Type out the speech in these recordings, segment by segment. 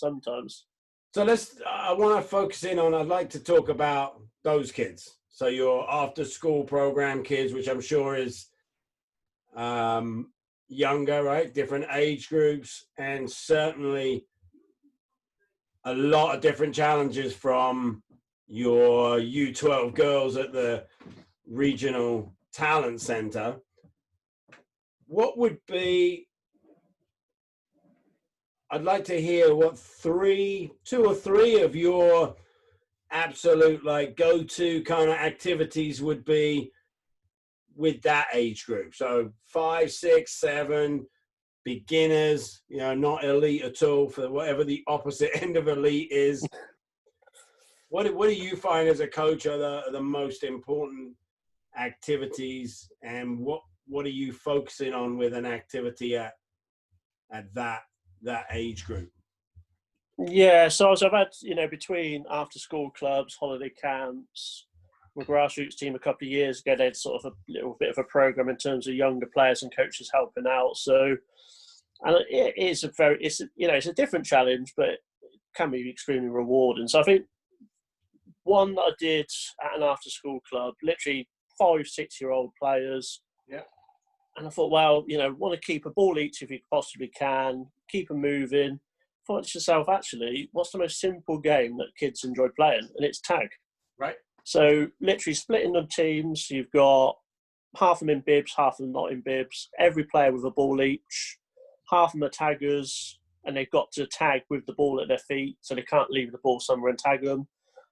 sometimes. So I want to focus in on, I'd like to talk about those kids. So your after school program kids, which I'm sure is younger, right? Different age groups, and certainly a lot of different challenges from your U12 girls at the regional talent center. What would be, I'd like to hear what two or three of your absolute like go-to kind of activities would be with that age group. So 5, 6, 7, beginners, not elite at all, for whatever the opposite end of elite is. What do you find as a coach are the most important activities, and what are you focusing on with an activity at that age group? Yeah, so I've had, between after school clubs, holiday camps, my grassroots team a couple of years ago, they had sort of a little bit of a program in terms of younger players and coaches helping out. So, and it's a different challenge, but it can be extremely rewarding. So I think one that I did at an after school club, literally 5, 6-year-old players. Yeah. And I thought, well, want to keep a ball each if you possibly can, keep them moving. Thought to yourself, actually, what's the most simple game that kids enjoy playing? And it's tag. Right. So literally splitting the teams, you've got half of them in bibs, half of them not in bibs, every player with a ball each, half of them are taggers, and they've got to tag with the ball at their feet, so they can't leave the ball somewhere and tag them.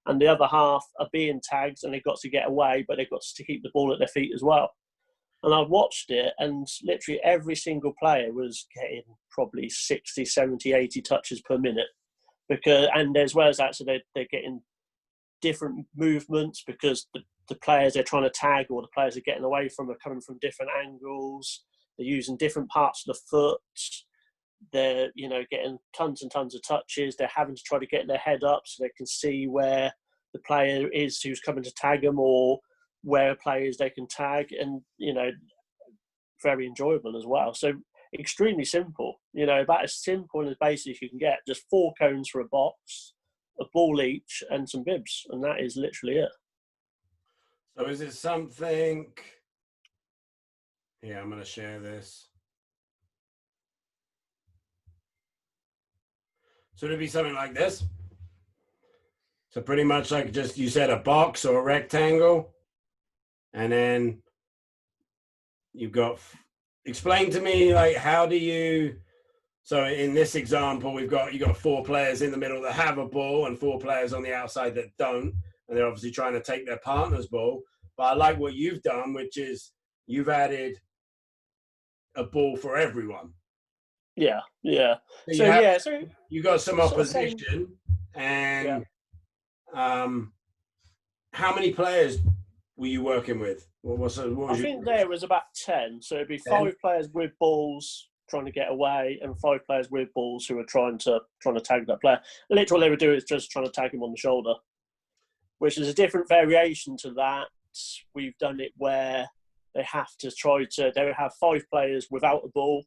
And the other half are being tagged, and they've got to get away, but they've got to keep the ball at their feet as well. And I watched it, and literally every single player was getting probably 60, 70, 80 touches per minute. And as well as that, so they're getting different movements because the players they're trying to tag or the players are getting away from are coming from different angles. They're using different parts of the foot. They're, getting tons and tons of touches. They're having to try to get their head up so they can see where the player is who's coming to tag them, or where players they can tag, and very enjoyable as well. So extremely simple, about as simple and as basic as you can get. Just 4 cones for a box, a ball each, and some bibs, and that is literally it. So is it something? Yeah, I'm going to share this. So it'd be something like this. So pretty much like just, you said, a box or a rectangle. And then you've got, explain to me, like, how do you, so in this example, you got 4 players in the middle that have a ball and 4 players on the outside that don't. And they're obviously trying to take their partner's ball. But I like what you've done, which is you've added a ball for everyone. Yeah. So you got some opposition, and how many players were you working with? I think there was about 10. So it'd be 5 players with balls trying to get away, and 5 players with balls who are trying to tag that player. Literally, all they would do is just trying to tag him on the shoulder, which is a different variation to that. We've done it where they would have 5 players without a ball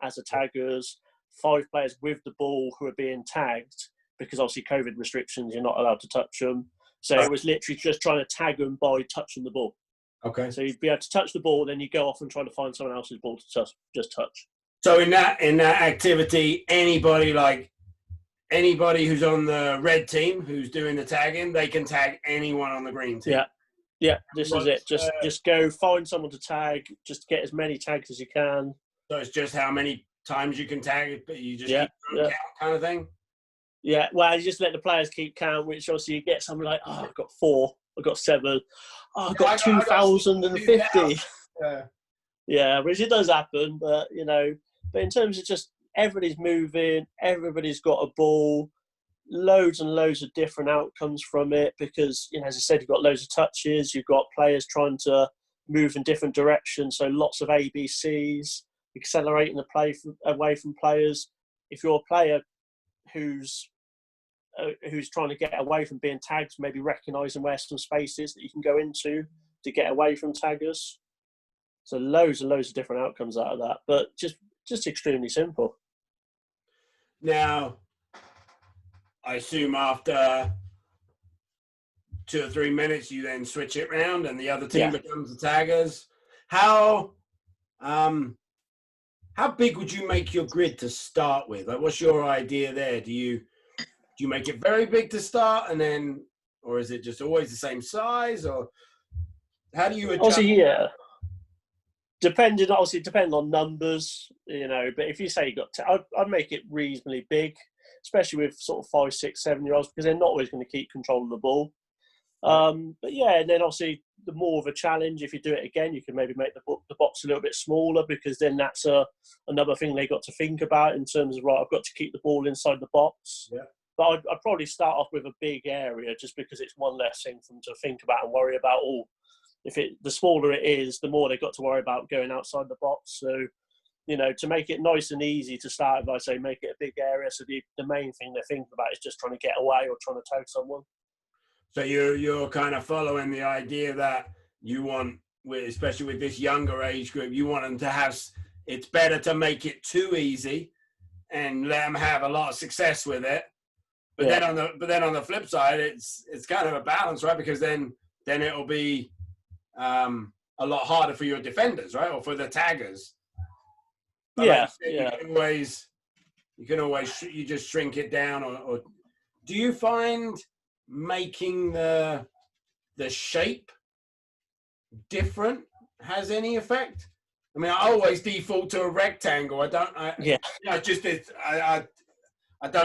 as the taggers, 5 players with the ball who are being tagged, because obviously COVID restrictions, you're not allowed to touch them. So it was literally just trying to tag them by touching the ball. Okay. So you'd be able to touch the ball, then you go off and try to find someone else's ball to just touch. So in that activity, anybody who's on the red team who's doing the tagging, they can tag anyone on the green team. Yeah. This is it. Just go find someone to tag. Just get as many tags as you can. So it's just how many times you can tag it, but you just keep count kind of thing. Yeah. Well, you just let the players keep count, which obviously you get something like, I've got 4, I've got 7, I've got 2,050. Yeah, which it does happen, but but in terms of just everybody's moving, everybody's got a ball, loads and loads of different outcomes from it, because as I said, you've got loads of touches, you've got players trying to move in different directions, so lots of ABCs, accelerating the play away from players. If you're a player who's trying to get away from being tagged, maybe recognising where some space is that you can go into to get away from taggers. So loads and loads of different outcomes out of that, but just extremely simple. Now, assume after 2 or 3 minutes, you then switch it around and the other team becomes the taggers. How big would you make your grid to start with? Like, what's your idea there? Do you make it very big to start, and then, or is it just always the same size, or how do you adjust? Obviously, yeah. Depending on numbers, But if you say you got, I'd make it reasonably big, especially with sort of 5, 6, 7-year-olds, because they're not always going to keep control of the ball. But yeah, and then obviously the more of a challenge. If you do it again, you can maybe make the box a little bit smaller, because then that's another thing they got to think about in terms of, right, I've got to keep the ball inside the box. Yeah. But I'd probably start off with a big area, just because it's one less thing for them to think about and worry about. The smaller it is, the more they've got to worry about going outside the box. So, to make it nice and easy to start with, I say make it a big area. So the main thing they're thinking about is just trying to get away or trying to tag someone. So you're kind of following the idea that you want, especially with this younger age group, you want them to have, it's better to make it too easy and let them have a lot of success with it. But then on the flip side, it's kind of a balance, right? Because then it'll be a lot harder for your defenders, right? Or for the taggers. But you can always you just shrink it down, or do you find making the shape different has any effect? I mean, I always default to a rectangle. I don't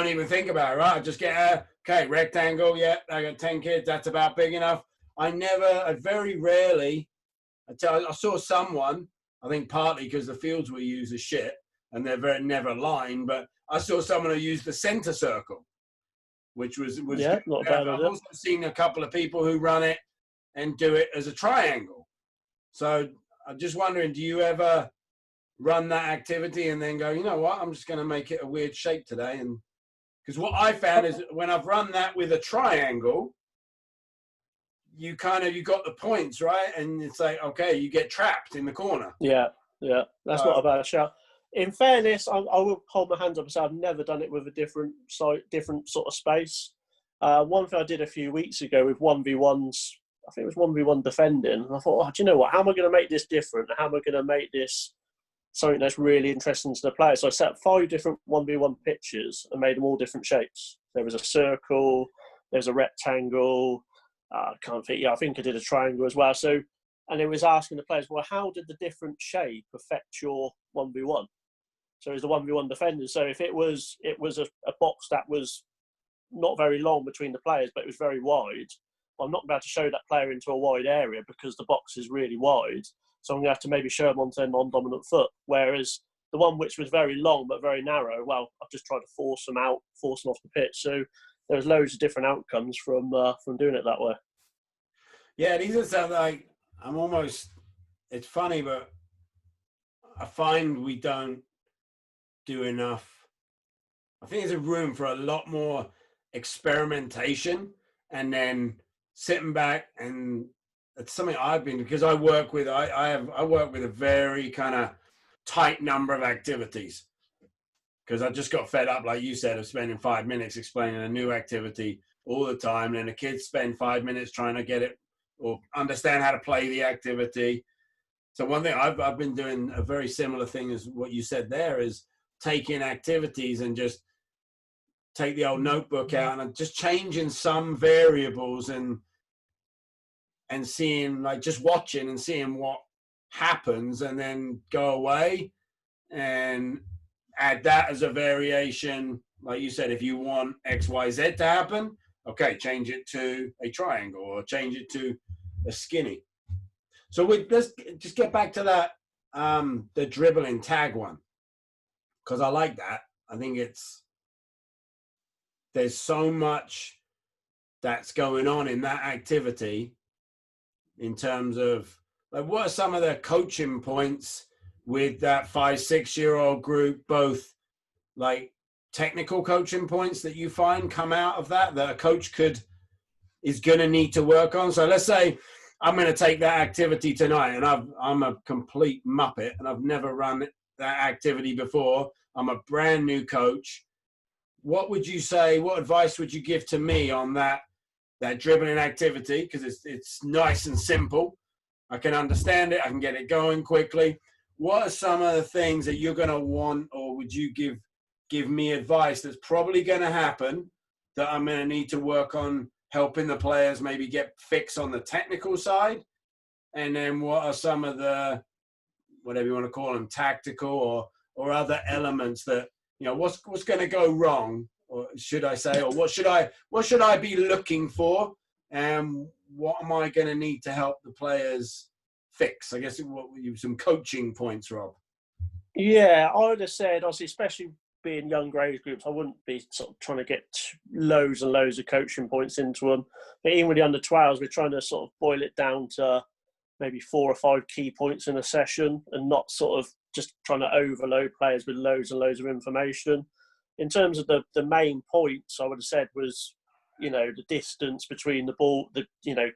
even think about it, right? I just get rectangle. Yeah, I got 10 kids. That's about big enough. I very rarely, I saw someone, I think partly because the fields we use are shit and they're never lined, but I saw someone who used the center circle, which was good. Not bad. I've also seen a couple of people who run it and do it as a triangle. So I'm just wondering, do you ever run that activity and then go, you know what, I'm just going to make it a weird shape today? And because what I found is when I've run that with a triangle, you got the points, right? And it's like, okay, you get trapped in the corner. Yeah. That's not a bad shout. In fairness, I will hold my hands up and say I've never done it with a different sort of space. One thing I did a few weeks ago with 1v1s, I think it was 1v1 defending, and I thought, do you know what? How am I going to make this different? How am I going to make this something that's really interesting to the players? So I set up 5 different 1v1 pitches and made them all different shapes. There was a circle, there's a rectangle. I can't think. Yeah, I think I did a triangle as well. So, and it was asking the players, well, how did the different shape affect your 1v1? So it was the 1v1 defender. So if it was a box that was not very long between the players, but it was very wide, well, I'm not about to show that player into a wide area because the box is really wide. So I'm going to have to maybe show them onto their non-dominant foot. Whereas the one which was very long but very narrow, well, I've just tried to force them off the pitch. So there's loads of different outcomes from doing it that way. Yeah, these are something like it's funny, but I find we don't do enough. I think there's a room for a lot more experimentation and then sitting back, and it's something I've been, because I work with a very kind of tight number of activities, because I just got fed up, like you said, of spending 5 minutes explaining a new activity all the time, and the kids spend 5 minutes trying to get it or understand how to play the activity. So one thing I've been doing, a very similar thing as what you said there, is taking activities and just take the old notebook out and just changing some variables and seeing, like, just watching and seeing what happens, and then go away and add that as a variation. Like you said, if you want X, Y, Z to happen, okay, change it to a triangle or change it to a skinny. So let's just get back to that, the dribbling tag one, because I like that. I think there's so much that's going on in that activity in terms of, like, what are some of the coaching points with that 5, 6-year-old group, both like technical coaching points that you find come out of that a coach is going to need to work on? So let's say I'm going to take that activity tonight, and I'm a complete muppet and I've never run that activity before. I'm a brand new coach. what would you say? What advice would you give to me on that dribbling activity? Because it's nice and simple. I can understand it. I can get it going quickly. What are some of the things that you're going to want, or would you give me advice that's probably going to happen that I'm going to need to work on helping the players maybe get fixed on the technical side? And then what are some of the, whatever you want to call them, tactical or other elements that, what's going to go wrong, or should I say, or what should I be looking for, and what am I going to need to help the players fix? I guess some coaching points, Rob. Yeah, I would have said, obviously, especially being younger age groups, I wouldn't be sort of trying to get loads and loads of coaching points into them. But even with the under 12s, we're trying to sort of boil it down to maybe 4 or 5 key points in a session, and not sort of just trying to overload players with loads and loads of information. In terms of the main points, I would have said was, the distance between the ball,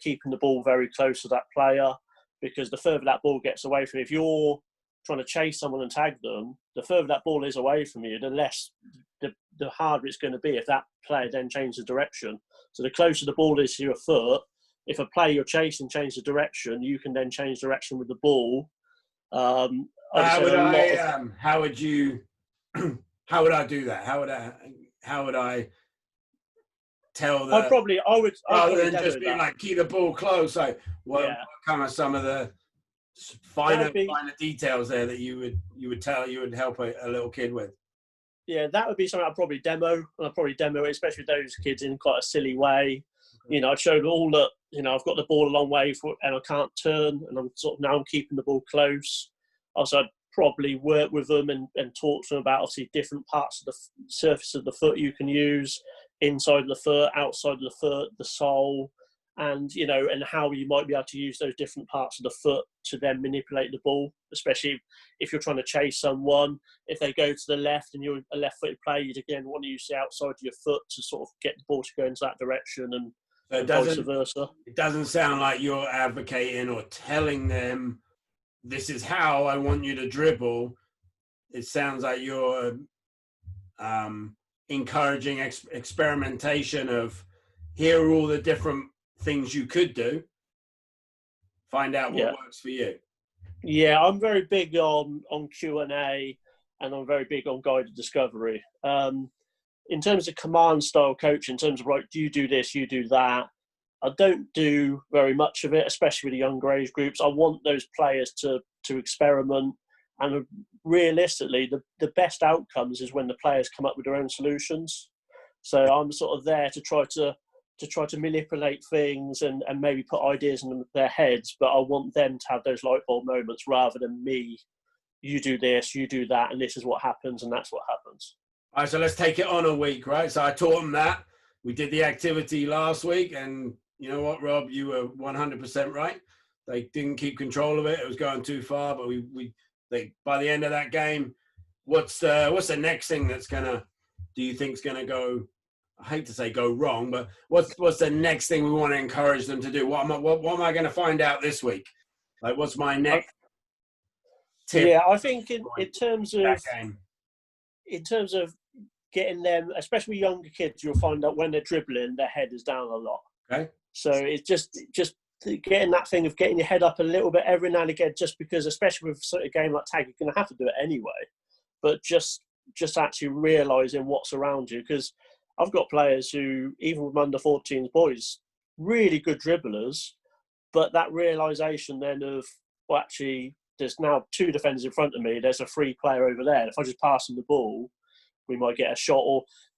keeping the ball very close to that player, because the further that ball gets away from you, if you're trying to chase someone and tag them, the further that ball is away from you, the less, the harder it's going to be if that player then changes direction. So the closer the ball is to your foot, if a player you're chasing changes direction, you can then change direction with the ball. How would I do that? How would I tell the? I would rather than just being like, keep the ball close. Like, what kind of some of the finer details there that you would help a little kid with? Yeah, that would be something I'd probably demo. And I'd probably demo it, especially with those kids, in quite a silly way. Okay. I'd show them all that, I've got the ball a long way and I can't turn, and I'm keeping the ball close. Also, I'd probably work with them and talk to them about, obviously, different parts of the surface of the foot you can use, inside of the foot, outside of the foot, the sole, and and how you might be able to use those different parts of the foot to then manipulate the ball, especially if you're trying to chase someone. If they go to the left and you're a left-footed player, you'd again want to use the outside of your foot to sort of get the ball to go into that direction, and vice versa. It doesn't sound like you're advocating or telling them, this is how I want you to dribble. It sounds like you're encouraging experimentation of, here are all the different things you could do. Find out what works for you. Yeah, I'm very big on Q&A, and I'm very big on guided discovery. In terms of command style coaching, in terms of, right, you do this, you do that, I don't do very much of it, especially with the younger age groups. I want those players to experiment, and realistically, the best outcomes is when the players come up with their own solutions. So I'm sort of there to try to manipulate things and maybe put ideas in their heads, but I want them to have those light bulb moments rather than me. You do this, you do that, and this is what happens, and that's what happens. All right, so let's take it on a week, right? So I taught them that. We did the activity last week, and you know what, Rob? You were 100% right. They didn't keep control of it. It was going too far, but they by the end of that game, what's the next thing do you think is gonna go? I hate to say go wrong, but what's the next thing we want to encourage them to do? What am I going to find out this week? Like, what's my next tip? Yeah, I think in terms of getting them, especially younger kids, you'll find out when they're dribbling, their head is down a lot. Okay. So it's just getting that thing of getting your head up a little bit every now and again, just because, especially with sort of a game like tag, you're going to have to do it anyway. But just actually realising what's around you, because I've got players who, even with under 14s boys, really good dribblers, but that realisation then of, well, actually, there's now 2 defenders in front of me, there's a free player over there. If I just pass them the ball, we might get a shot.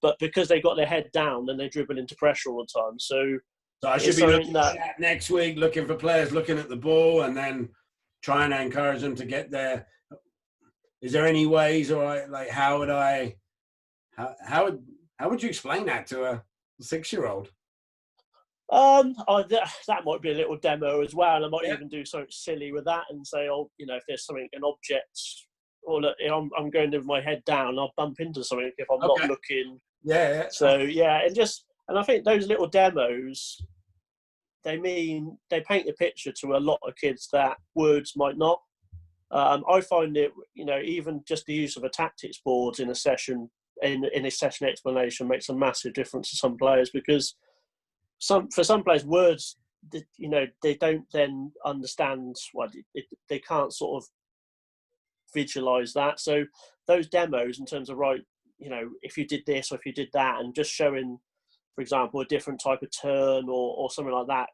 But because they got their head down, then they dribble into pressure all the time. So I should be looking at next week, looking for players looking at the ball and then trying to encourage them to get there. Is there any ways, or like, how would you explain that to a 6-year-old? That might be a little demo as well. I might even do something silly with that and say, if there's an object, or look, I'm going with my head down, I'll bump into something if I'm not looking. Yeah. So and I think those little demos, they paint a picture to a lot of kids that words might not. I find it, even just the use of a tactics board in a session in a session explanation makes a massive difference to some players, because for some players, words, they don't then understand. Well, they can't sort of visualize that. So those demos in terms of, right, if you did this or if you did that, and just showing, for example, a different type of turn or something like that,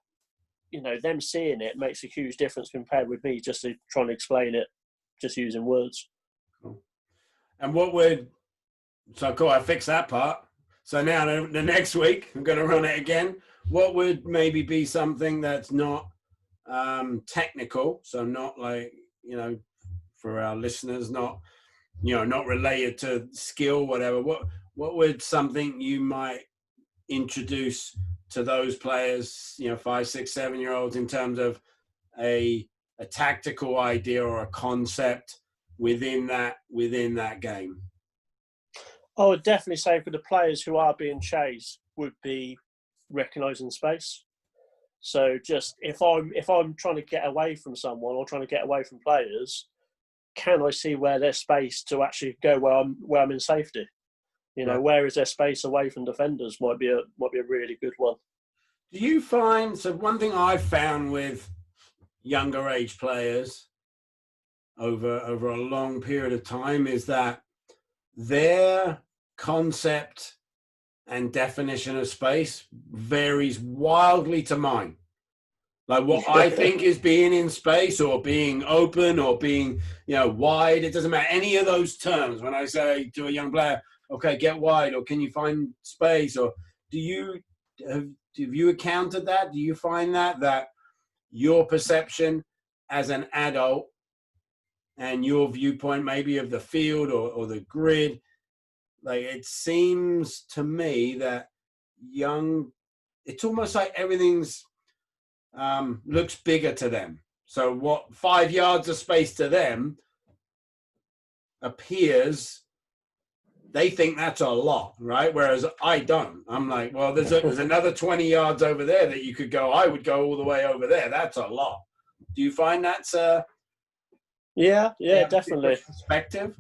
them seeing it makes a huge difference compared with me just trying to explain it just using words. Cool. And cool, I fixed that part. So now the next week I'm going to run it again. What would maybe be something that's not technical, so not like, for our listeners, not related to skill, whatever. What would something you might introduce to those players, 5, 6, 7-year-olds, in terms of a tactical idea or a concept within that game? I would definitely say for the players who are being chased would be recognising space. So just if I'm trying to get away from someone or trying to get away from players, can I see where there's space to actually go where I'm in safety? Right. Where is there space away from defenders might be a really good one. Do you find, so one thing I've found with younger age players over a long period of time is that their concept and definition of space varies wildly to mine. Like what I think is being in space or being open or being, wide, it doesn't matter any of those terms. When I say to a young player, okay, get wide, or can you find space, or have you encountered that? Do you find that your perception as an adult and your viewpoint maybe of the field or the grid, like it seems to me that it's almost like everything's looks bigger to them. So what 5 yards of space to them appears, they think that's a lot, right? Whereas I don't. I'm like, well, there's another 20 yards over there that you could go. I would go all the way over there. That's a lot. Do you find that's Yeah, definitely perspective?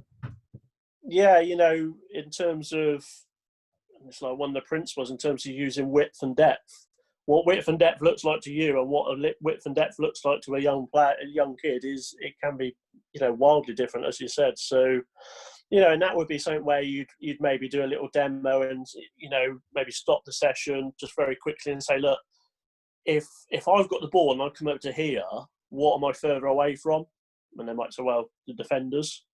Yeah, in terms of, it's like one of the principles in terms of using width and depth. What width and depth looks like to you, and what width and depth looks like to a young kid it can be, wildly different, as you said. So, and that would be something where you'd maybe do a little demo and, maybe stop the session just very quickly and say, look, if I've got the ball and I come up to here, what am I further away from? And they might say, well, the defenders.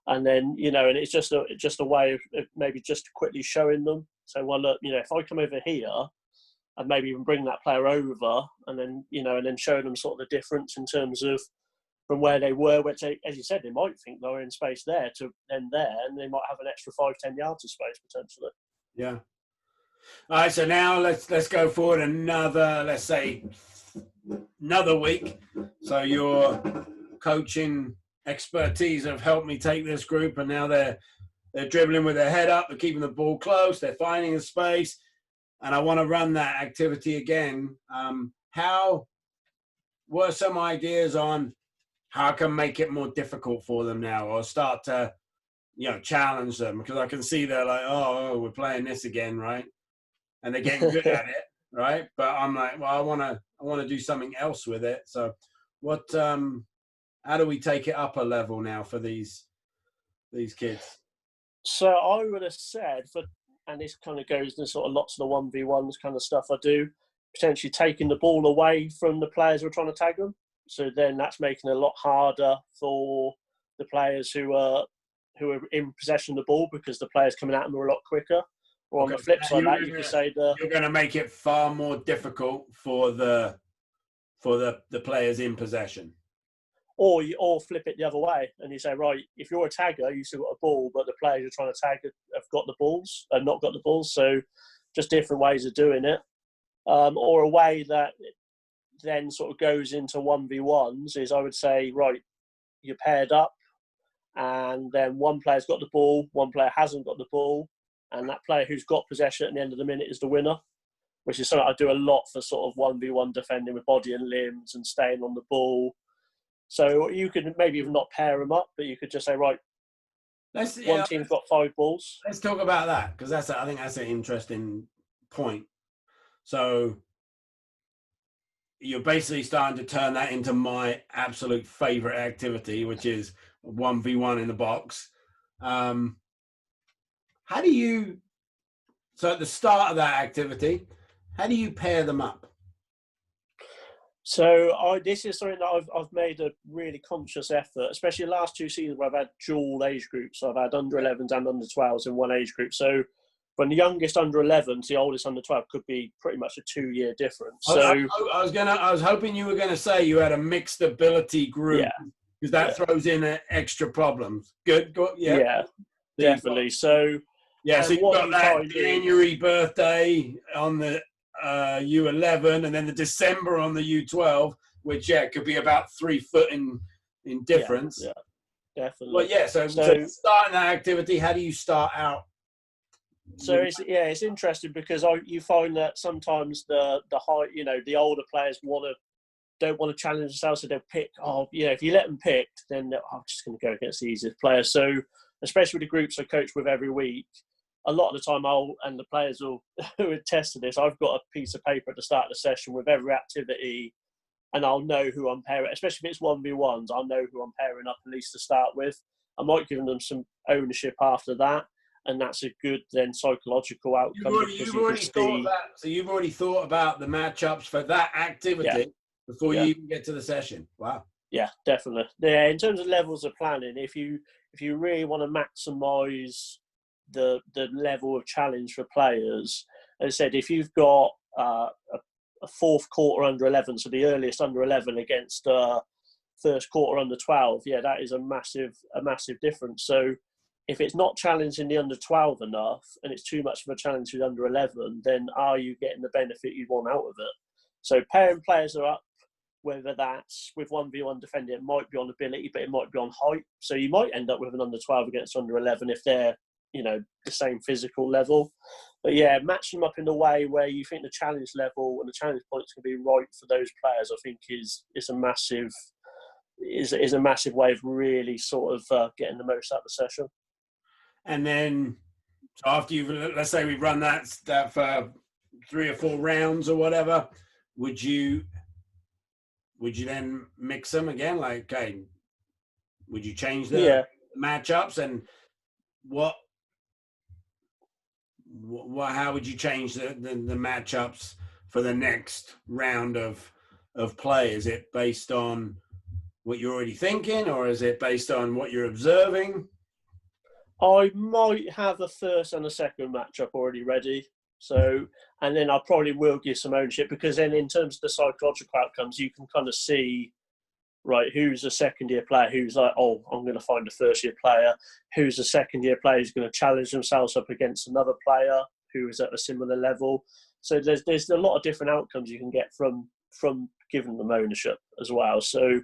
And then, and it's just a way of maybe just quickly showing them. So, well, look, if I come over here and maybe even bring that player over and then, and then showing them sort of the difference in terms of from where they were, which, as you said, they might think they were in space there to then there, and they might have an extra 5-10 yards of space potentially. Yeah. All right, so now let's go forward another week. So your coaching expertise have helped me take this group, and now they're dribbling with their head up, they're keeping the ball close, they're finding a space, and I want to run that activity again. How were some ideas on how I can make it more difficult for them now, or start to challenge them? Because I can see they're like, oh, we're playing this again, right? And they're getting good at it, right? But I'm like, well, I want to do something else with it. So what how do we take it up a level now for these kids? So I would have said, and this kind of goes into sort of lots of the 1v1s kind of stuff I do, potentially taking the ball away from the players who are trying to tag them. So then that's making it a lot harder for the players who are in possession of the ball, because the players coming at them are a lot quicker. Or on the flip side, you could say you're going to make it far more difficult for the players in possession. Or flip it the other way, and you say, right, if you're a tagger, you've still got a ball, but the players you're trying to tag have got the balls and not got the balls. So just different ways of doing it. Or a way that then sort of goes into 1v1s is, I would say, right, you're paired up, and then one player's got the ball, one player hasn't got the ball, and that player who's got possession at the end of the minute is the winner, which is something I do a lot for sort of 1v1 defending with body and limbs and staying on the ball. So you could maybe even not pair them up, but you could just say, right, One team's got 5 balls. Let's talk about that, because I think that's an interesting point. So you're basically starting to turn that into my absolute favorite activity, which is 1v1 in the box. How do you, so at the start of that activity, how do you pair them up? So this is something that I've made a really conscious effort, especially the last 2 seasons where I've had dual age groups. So I've had under 11s and under 12s in one age group. So from the youngest under 11 to the oldest under 12 could be pretty much a 2-year difference. So I was hoping you were going to say you had a mixed ability group, because that throws in extra problems. Good. Yeah, definitely. So so you've got that January birthday on the U11, and then the December on the U12, which could be about 3 foot in difference. Yeah, definitely. Well, so starting that activity, how do you start out? So it's interesting because you find that sometimes the high, the older players don't want to challenge themselves, so they'll pick. If you let them pick, then I'm just going to go against the easiest player. So especially with the groups I coach with every week, a lot of the time and the players who have tested this, I've got a piece of paper at the start of the session with every activity, and I'll know who I'm pairing, especially if it's 1v1s, I'll know who I'm pairing up at least to start with. I might give them some ownership after that, and that's a good then psychological outcome. You've already thought about the matchups for that activity before you even get to the session. Wow. Yeah, definitely. Yeah, in terms of levels of planning, if you really want to maximise the level of challenge for players, as I said, if you've got a 4th quarter under 11, so the earliest under 11 against first quarter under 12, that is a massive difference. So if it's not challenging the under 12 enough and it's too much of a challenge with under 11, then are you getting the benefit you want out of it? So pairing players are up, whether that's with 1v1 defending, it might be on ability, but it might be on height. So you might end up with an under 12 against under 11 if they're the same physical level. But matching them up in a way where you think the challenge level and the challenge points can be right for those players, I think is a massive way of really sort of getting the most out of the session. And then after let's say we've run that for 3 or 4 rounds or whatever, would you then mix them again? Like, okay, would you change the matchups, and how would you change the matchups for the next round of play? Is it based on what you're already thinking, or is it based on what you're observing? I might have a first and a second matchup already ready. So, and then I probably will give some ownership, because then in terms of the psychological outcomes, you can kind of see, right, who's a second-year player who's like, I'm going to find a first-year player, who's a second-year player who's going to challenge themselves up against another player who is at a similar level. So there's a lot of different outcomes you can get from giving them ownership as well. So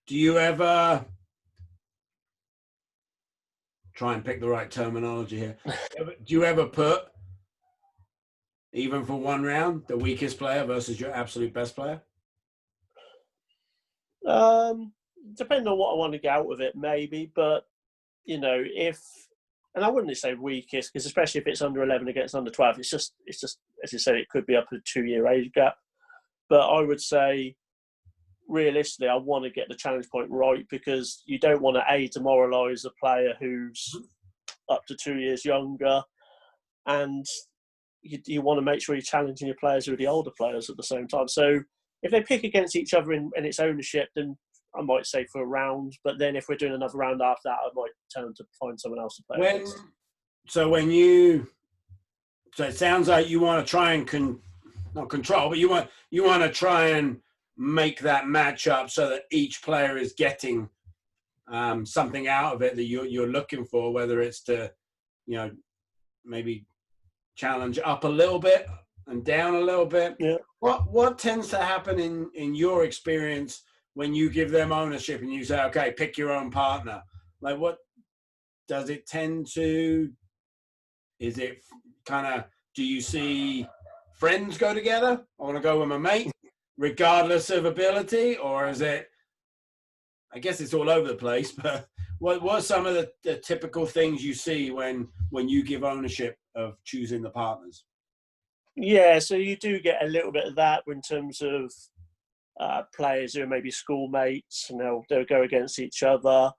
do you ever try and pick the right terminology here? Do you ever put, even for 1 round, the weakest player versus your absolute best player? Depending on what I want to get out of it, maybe. But, and I wouldn't say weakest, because especially if it's under 11 against under 12, it's just, as you said, it could be up a 2-year age gap. But I would say, realistically, I want to get the challenge point right, because you don't want to demoralise a player who's up to 2 years younger, and you want to make sure you're challenging your players who are the older players at the same time. So if they pick against each other in its ownership, then I might say for a round. But then if we're doing another round after that, I might tell them to find someone else to play against. So it sounds like you want to try and not control, but you want to try and make that matchup so that each player is getting something out of it that you're looking for, whether it's to, maybe challenge up a little bit and down a little bit. Yeah. What tends to happen in your experience when you give them ownership and you say, okay, pick your own partner? Like, what does it tend to? Is it kind of, do you see friends go together? I want to go with my mate, regardless of ability, or is it? I guess it's all over the place. But What are some of the typical things you see when you give ownership of choosing the partners? Yeah, so you do get a little bit of that in terms of players who are maybe schoolmates, and they'll go against each other.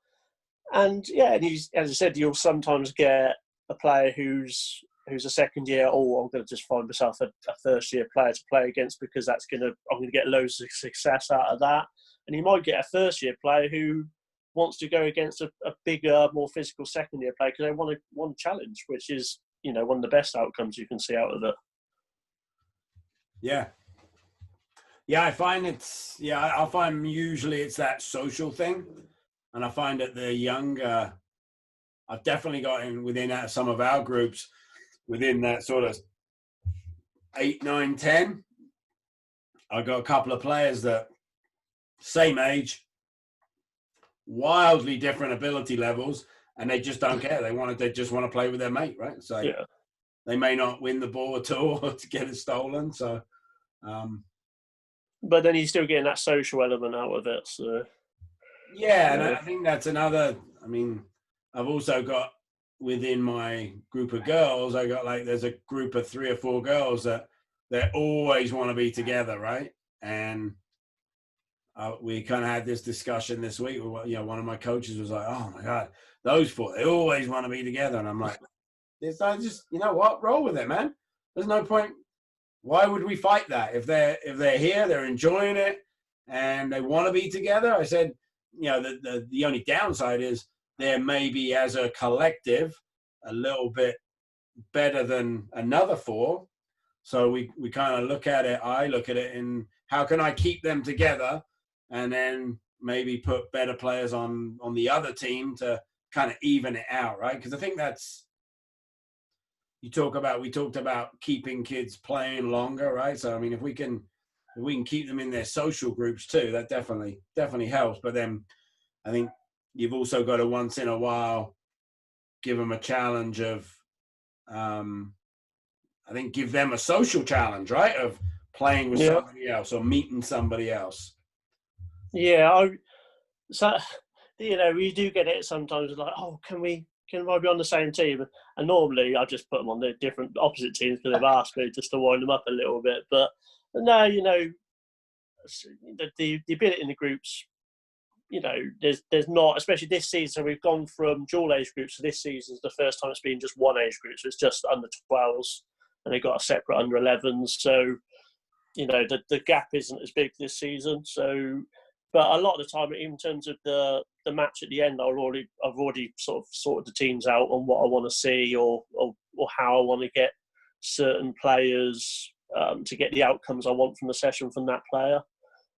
And yeah, and as I said, you'll sometimes get a player who's a second year. Oh, I'm going to just find myself a first year player to play against because I'm going to get loads of success out of that. And you might get a first year player who wants to go against a bigger, more physical second year player because they want a challenge, which is one of the best outcomes you can see out of it. Yeah. Yeah, I find I find usually it's that social thing. And I find that the younger, I've definitely got in within some of our groups, within that sort of 8, 9, 10, I got a couple of players that same age, wildly different ability levels, and they just don't care. They just want to play with their mate, right? So yeah. They may not win the ball at all or to get it stolen. So but then you're still getting that social element out of it. So yeah, and I think that's another. I mean, I've also got within my group of girls, there's a group of 3 or 4 girls that they always want to be together, right? And we kind of had this discussion this week. One of my coaches was like, "Oh my God, those 4, they always want to be together," and I'm like, "I just, you know what? Roll with it, man. There's no point. Why would we fight that? If they're here, they're enjoying it, and they want to be together." I said, the only downside is there may be, as a collective, a little bit better than another 4. So we kind of look at it. I look at it in how can I keep them together, and then maybe put better players on the other team to kind of even it out, right? Because I think that's we talked about keeping kids playing longer, right? So I mean, if we can keep them in their social groups too, that definitely helps. But then I think you've also got to once in a while give them a challenge of, I think give them a social challenge, right? Of playing with somebody else or meeting somebody else. Yeah, we do get it sometimes. Like, oh, can I be on the same team? And normally I just put them on the different opposite teams because they've asked me just to wind them up a little bit. But no, the ability in the groups, there's not, especially this season, we've gone from dual age groups. So this season is the first time it's been just one age group. So it's just under 12s and they got a separate under 11s. So, the gap isn't as big this season. So, but a lot of the time, in terms of the match at the end, I've already sort of sorted the teams out on what I want to see or how I want to get certain players to get the outcomes I want from the session from that player.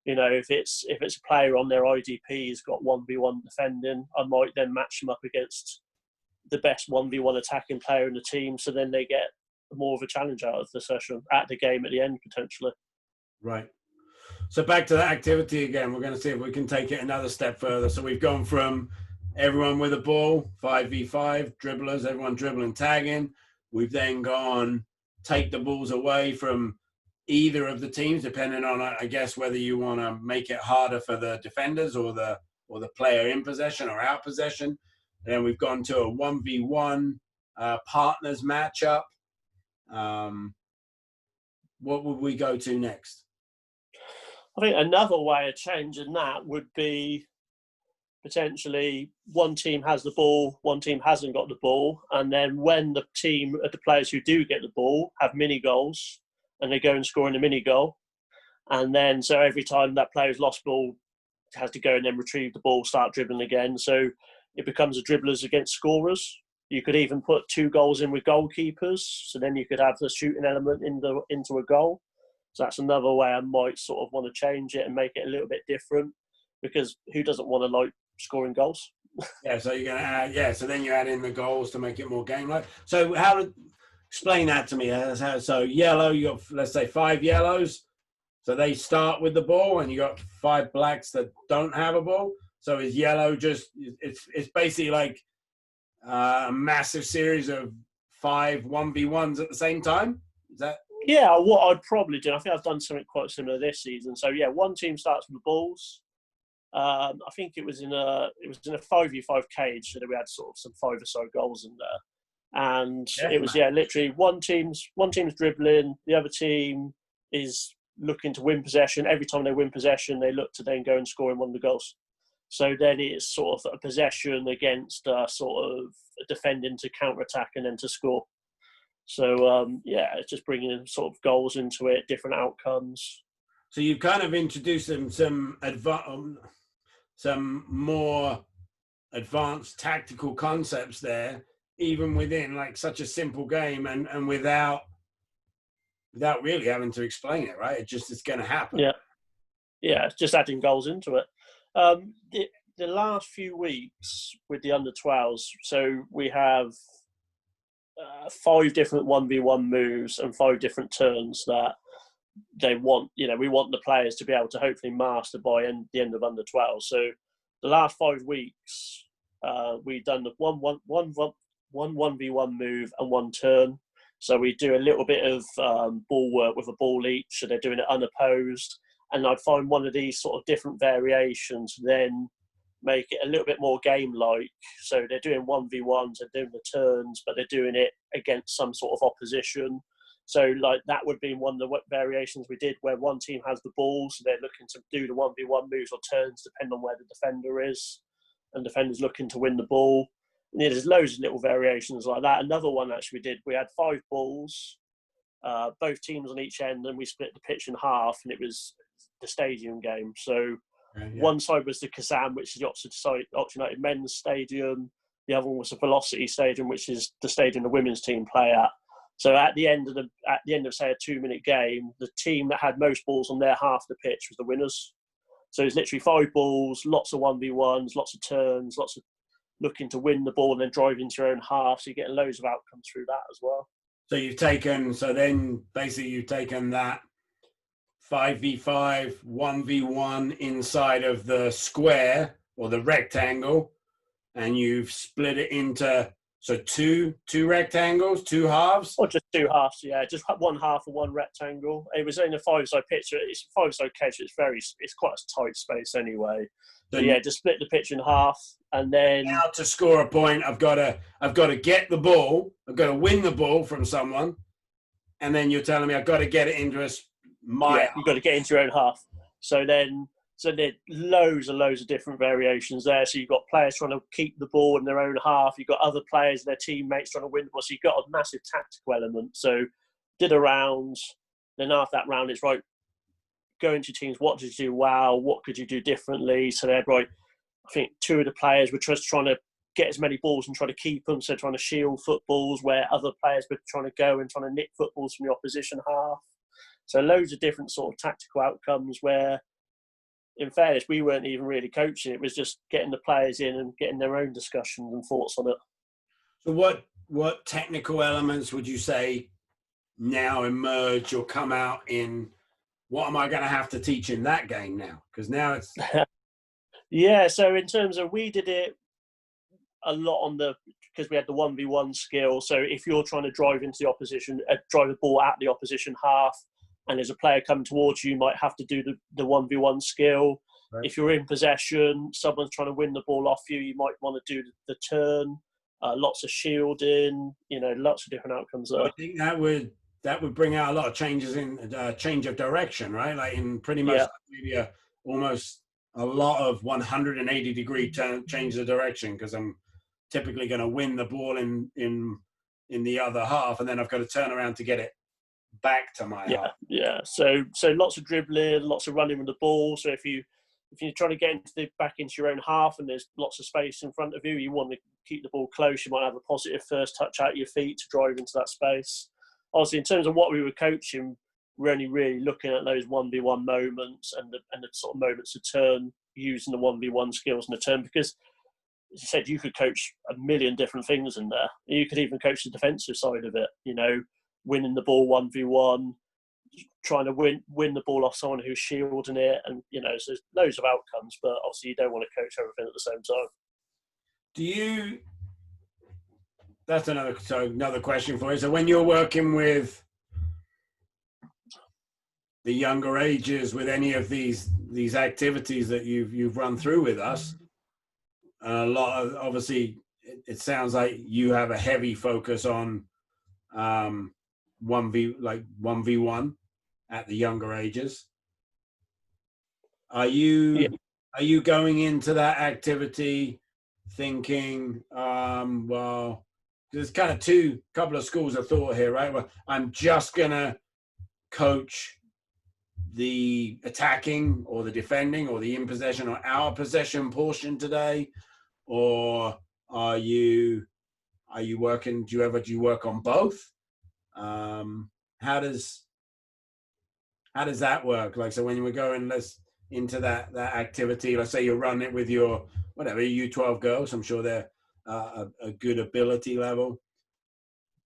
If it's a player on their IDP has got 1v1 defending, I might then match them up against the best 1v1 attacking player in the team, so then they get more of a challenge out of the session at the game at the end potentially. Right. So back to that activity again, we're going to see if we can take it another step further. So we've gone from everyone with a ball, 5v5, dribblers, everyone dribbling, tagging. We've then gone take the balls away from either of the teams, depending on, I guess, whether you want to make it harder for the defenders or the player in possession or out possession. And then we've gone to a 1v1 partners matchup. What would we go to next? I think another way of changing that would be potentially one team has the ball, one team hasn't got the ball, and then when the players who do get the ball have mini goals, and they go and score in a mini goal, and then so every time that player's lost ball has to go and then retrieve the ball, start dribbling again. So it becomes a dribblers against scorers. You could even put 2 goals in with goalkeepers, so then you could have the shooting element into a goal. So that's another way I might sort of want to change it and make it a little bit different, because who doesn't want to like scoring goals? Yeah, so you're going to add, so then you add in the goals to make it more game-like. So how to explain that to me? So yellow, you got, let's say 5 yellows. So they start with the ball and you got 5 blacks that don't have a ball. So is yellow just, it's basically like a massive series of 5 1v1s at the same time? Is that? Yeah, what I'd probably do, I think I've done something quite similar this season. So, yeah, one team starts with the balls. I think it was in a 5v5 cage, so we had sort of some 5 or so goals in there, and it was literally one team's dribbling, the other team is looking to win possession. Every time they win possession, they look to then go and score in one of the goals. So then it's sort of a possession against sort of defending to counter-attack and then to score. So, it's just bringing sort of goals into it, different outcomes. So you've kind of introduced them some more advanced tactical concepts there, even within like such a simple game and without really having to explain it, right? It's going to happen. Yeah, it's just adding goals into it. The last few weeks with the under 12s, so we have 5 different 1v1 moves and 5 different turns that they want. We want the players to be able to hopefully master by the end of under 12. So the last 5 weeks, we've done the one 1v1 move and 1 turn. So we do a little bit of ball work with a ball each, so they're doing it unopposed. And I'd find one of these sort of different variations, then make it a little bit more game-like. So they're doing 1v1s, they're doing the turns, but they're doing it against some sort of opposition. So like that would be one of the variations we did, where one team has the ball, so they're looking to do the 1v1 moves or turns depending on where the defender is, and defender's looking to win the ball. And there's loads of little variations like that. Another one actually we did, we had 5 balls, both teams on each end, and we split the pitch in half, and it was the stadium game. So one side was the Kazan, which is the Oxford United men's stadium. The other one was the Velocity Stadium, which is the stadium the women's team play at. So at the end of say a 2-minute game, the team that had most balls on their half of the pitch was the winners. So it's literally 5 balls, lots of 1v1s, lots of turns, lots of looking to win the ball and then drive into your own half. So you're getting loads of outcomes through that as well. So you've taken that 5v5, 1v1 inside of the square or the rectangle, and you've split it into two rectangles, 2 halves? Or just 2 halves, yeah. Just 1 half of 1 rectangle. It was in a 5-side pitch. It's a 5-side cage. It's quite a tight space anyway. So just split the pitch in half, and then now to score a point, I've got to get the ball. I've got to win the ball from someone, and then you're telling me I've got to get it into you've got to get into your own half. So there's loads of different variations there. So you've got players trying to keep the ball in their own half. You've got other players, their teammates trying to win the ball. So you've got a massive tactical element. So did a round, then after that round, it's right, going to teams, what did you do well? What could you do differently? So they're right. I think 2 of the players were just trying to get as many balls and try to keep them. So trying to shield footballs, where other players were trying to go and trying to nick footballs from the opposition half. So loads of different sort of tactical outcomes where, in fairness, we weren't even really coaching. It was just getting the players in and getting their own discussions and thoughts on it. So what technical elements would you say now emerge or come out in? What am I going to have to teach in that game now? Because now it's... Yeah, so in terms of, we did it a lot because we had the 1v1 skill. So if you're trying to drive into the opposition, drive the ball at the opposition half, and there's a player coming towards you, you might have to do the 1v1 skill. Right. If you're in possession, someone's trying to win the ball off you, you might want to do the turn. Lots of shielding, lots of different outcomes there. I think that would bring out a lot of changes in change of direction, right? Like in pretty much maybe almost a lot of 180-degree change of direction, because I'm typically going to win the ball in the other half, and then I've got to turn around to get it back to my half. Yeah. So lots of dribbling, lots of running with the ball. So if you're trying to get back into your own half and there's lots of space in front of you, you want to keep the ball close. You might have a positive first touch out your feet to drive into that space. Obviously, in terms of what we were coaching, we're only really looking at those 1v1 moments and the sort of moments of turn, using the 1v1 skills in the turn, because, as you said, you could coach a million different things in there. You could even coach the defensive side of it, winning the ball 1v1, trying to win the ball off someone who's shielding it, and so there's loads of outcomes, but obviously you don't want to coach everything at the same time. That's another question for you. So when you're working with the younger ages with any of these these activities that you've run through with us, a lot of, obviously, it sounds like you have a heavy focus on 1v1 at the younger ages. Are Yeah. you going into that activity thinking, well, there's kind of couple of schools of thought here, right? Well, I'm just gonna coach the attacking or the defending or the in possession or our possession portion today, or are you working? Do you work on both? How does that work? Like, so when we're going into that activity, let's say you're running it with your U12 girls, I'm sure they're a good ability level.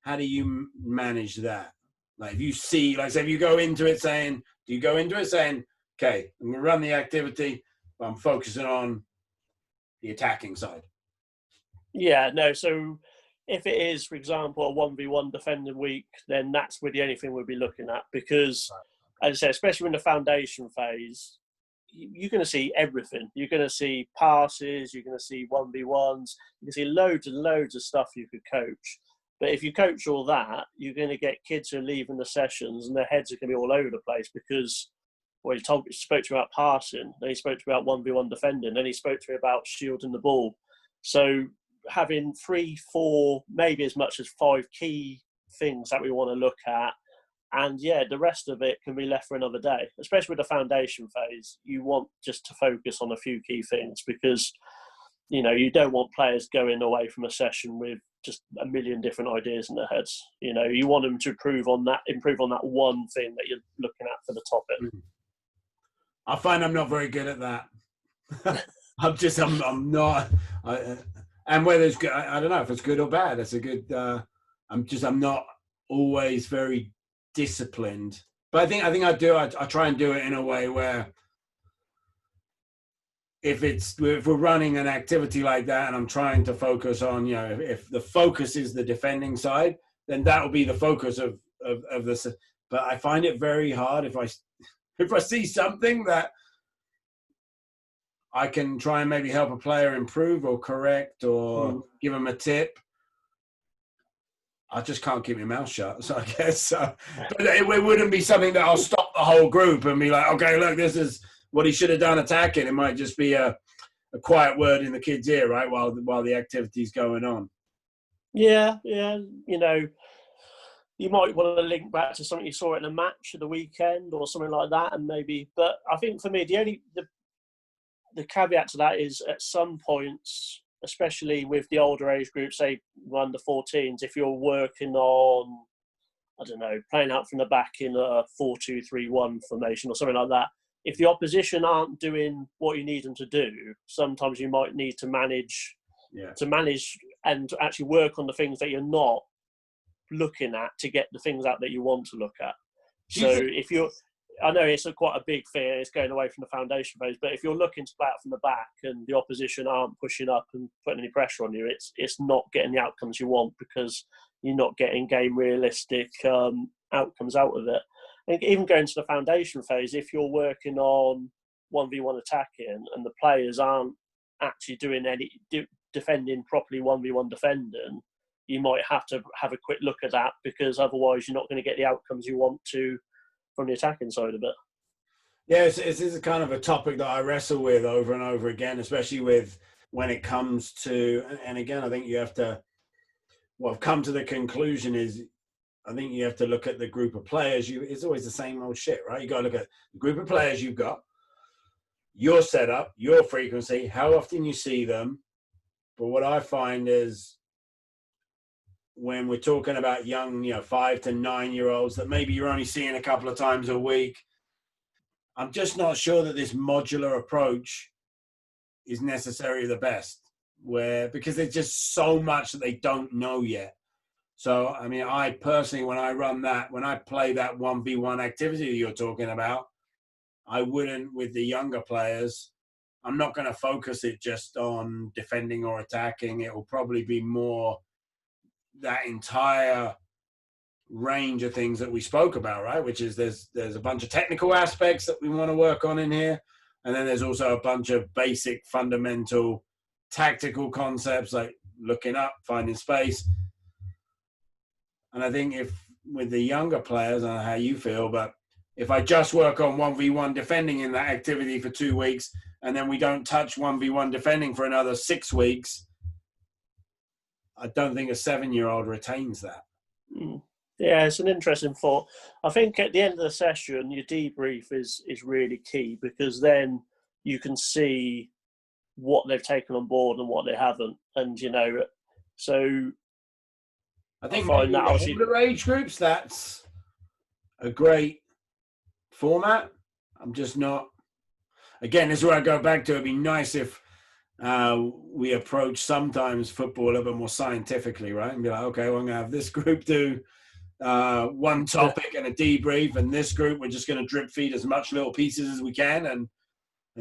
How do you manage that? Like, if you see, like, say, if you go into it saying, do you go into it saying, okay, I'm gonna run the activity, but I'm focusing on the attacking side? Yeah, no. So if it is, for example, a 1v1 defending week, then that's really the only thing we'll be looking at, because, as I say, especially in the foundation phase, you're going to see everything. You're going to see passes, you're going to see 1v1s, you can see loads and loads of stuff you could coach. But if you coach all that, you're going to get kids who are leaving the sessions and their heads are going to be all over the place because, well, he spoke to me about passing, then he spoke to me about 1v1 defending, then he spoke to me about shielding the ball. So having 3, 4, maybe as much as 5 key things that we want to look at. And yeah, the rest of it can be left for another day, especially with the foundation phase. You want just to focus on a few key things because, you know, you don't want players going away from a session with just a million different ideas in their heads. You know, you want them to improve on that one thing that you're looking at for the topic. I find I'm not very good at that. I'm not. And whether it's good, I don't know if it's good or bad. It's a good. I'm not always very disciplined, but I think I do. I try and do it in a way where if we're running an activity like that and I'm trying to focus on, you know, if the focus is the defending side, then that will be the focus of this. But I find it very hard if I see something that I can try and maybe help a player improve or correct or give them a tip. I just can't keep my mouth shut. So I guess, but it wouldn't be something that I'll stop the whole group and be like, okay, look, this is what he should have done attacking. It might just be a quiet word in the kid's ear, right, while the activity's going on. Yeah. You know, you might want to link back to something you saw in a match at the weekend or something like that, and maybe. But I think for me, the caveat to that is at some points, especially with the older age groups, say under 14s, if you're working on, I don't know, playing out from the back in a 4-2-3-1 formation or something like that, if the opposition aren't doing what you need them to do, sometimes you might need to manage and actually work on the things that you're not looking at to get the things out that you want to look at. So if you're, I know it's quite a big thing, it's going away from the foundation phase, but if you're looking to play out from the back and the opposition aren't pushing up and putting any pressure on you, it's not getting the outcomes you want because you're not getting game realistic outcomes out of it. I think even going to the foundation phase, if you're working on 1v1 attacking and the players aren't actually doing any defending properly 1v1 defending, you might have to have a quick look at that because otherwise you're not going to get the outcomes you want to from the attacking side of it. Yeah, this is a kind of a topic that I wrestle with over and over again, especially with when it comes to, and again, I think you have to, what I've come to the conclusion is, I think you have to look at the group of players. It's always the same old shit, right? You got to look at the group of players you've got, your setup, your frequency, how often you see them. But what I find is when we're talking about young, 5 to 9 year olds that maybe you're only seeing a couple of times a week, I'm just not sure that this modular approach is necessarily the best, because there's just so much that they don't know yet. So, I mean, I personally, when I play that 1v1 activity that you're talking about, I wouldn't, with the younger players, I'm not going to focus it just on defending or attacking. It will probably be more that entire range of things that we spoke about, right? Which is there's a bunch of technical aspects that we want to work on in here. And then there's also a bunch of basic, fundamental, tactical concepts like looking up, finding space. And I think if with the younger players, I don't know how you feel, but if I just work on 1v1 defending in that activity for 2 weeks, and then we don't touch 1v1 defending for another 6 weeks, I don't think a 7-year-old retains that. Yeah, it's an interesting thought. I think at the end of the session, your debrief is really key, because then you can see what they've taken on board and what they haven't. And, so I think maybe that the older age groups, that's a great format. I'm just not. Again, this is where I go back to. It'd be nice if we approach sometimes football a little bit more scientifically, right? And be like, okay, well, I'm going to have this group do one topic and a debrief, and this group we're just going to drip feed as much little pieces as we can, and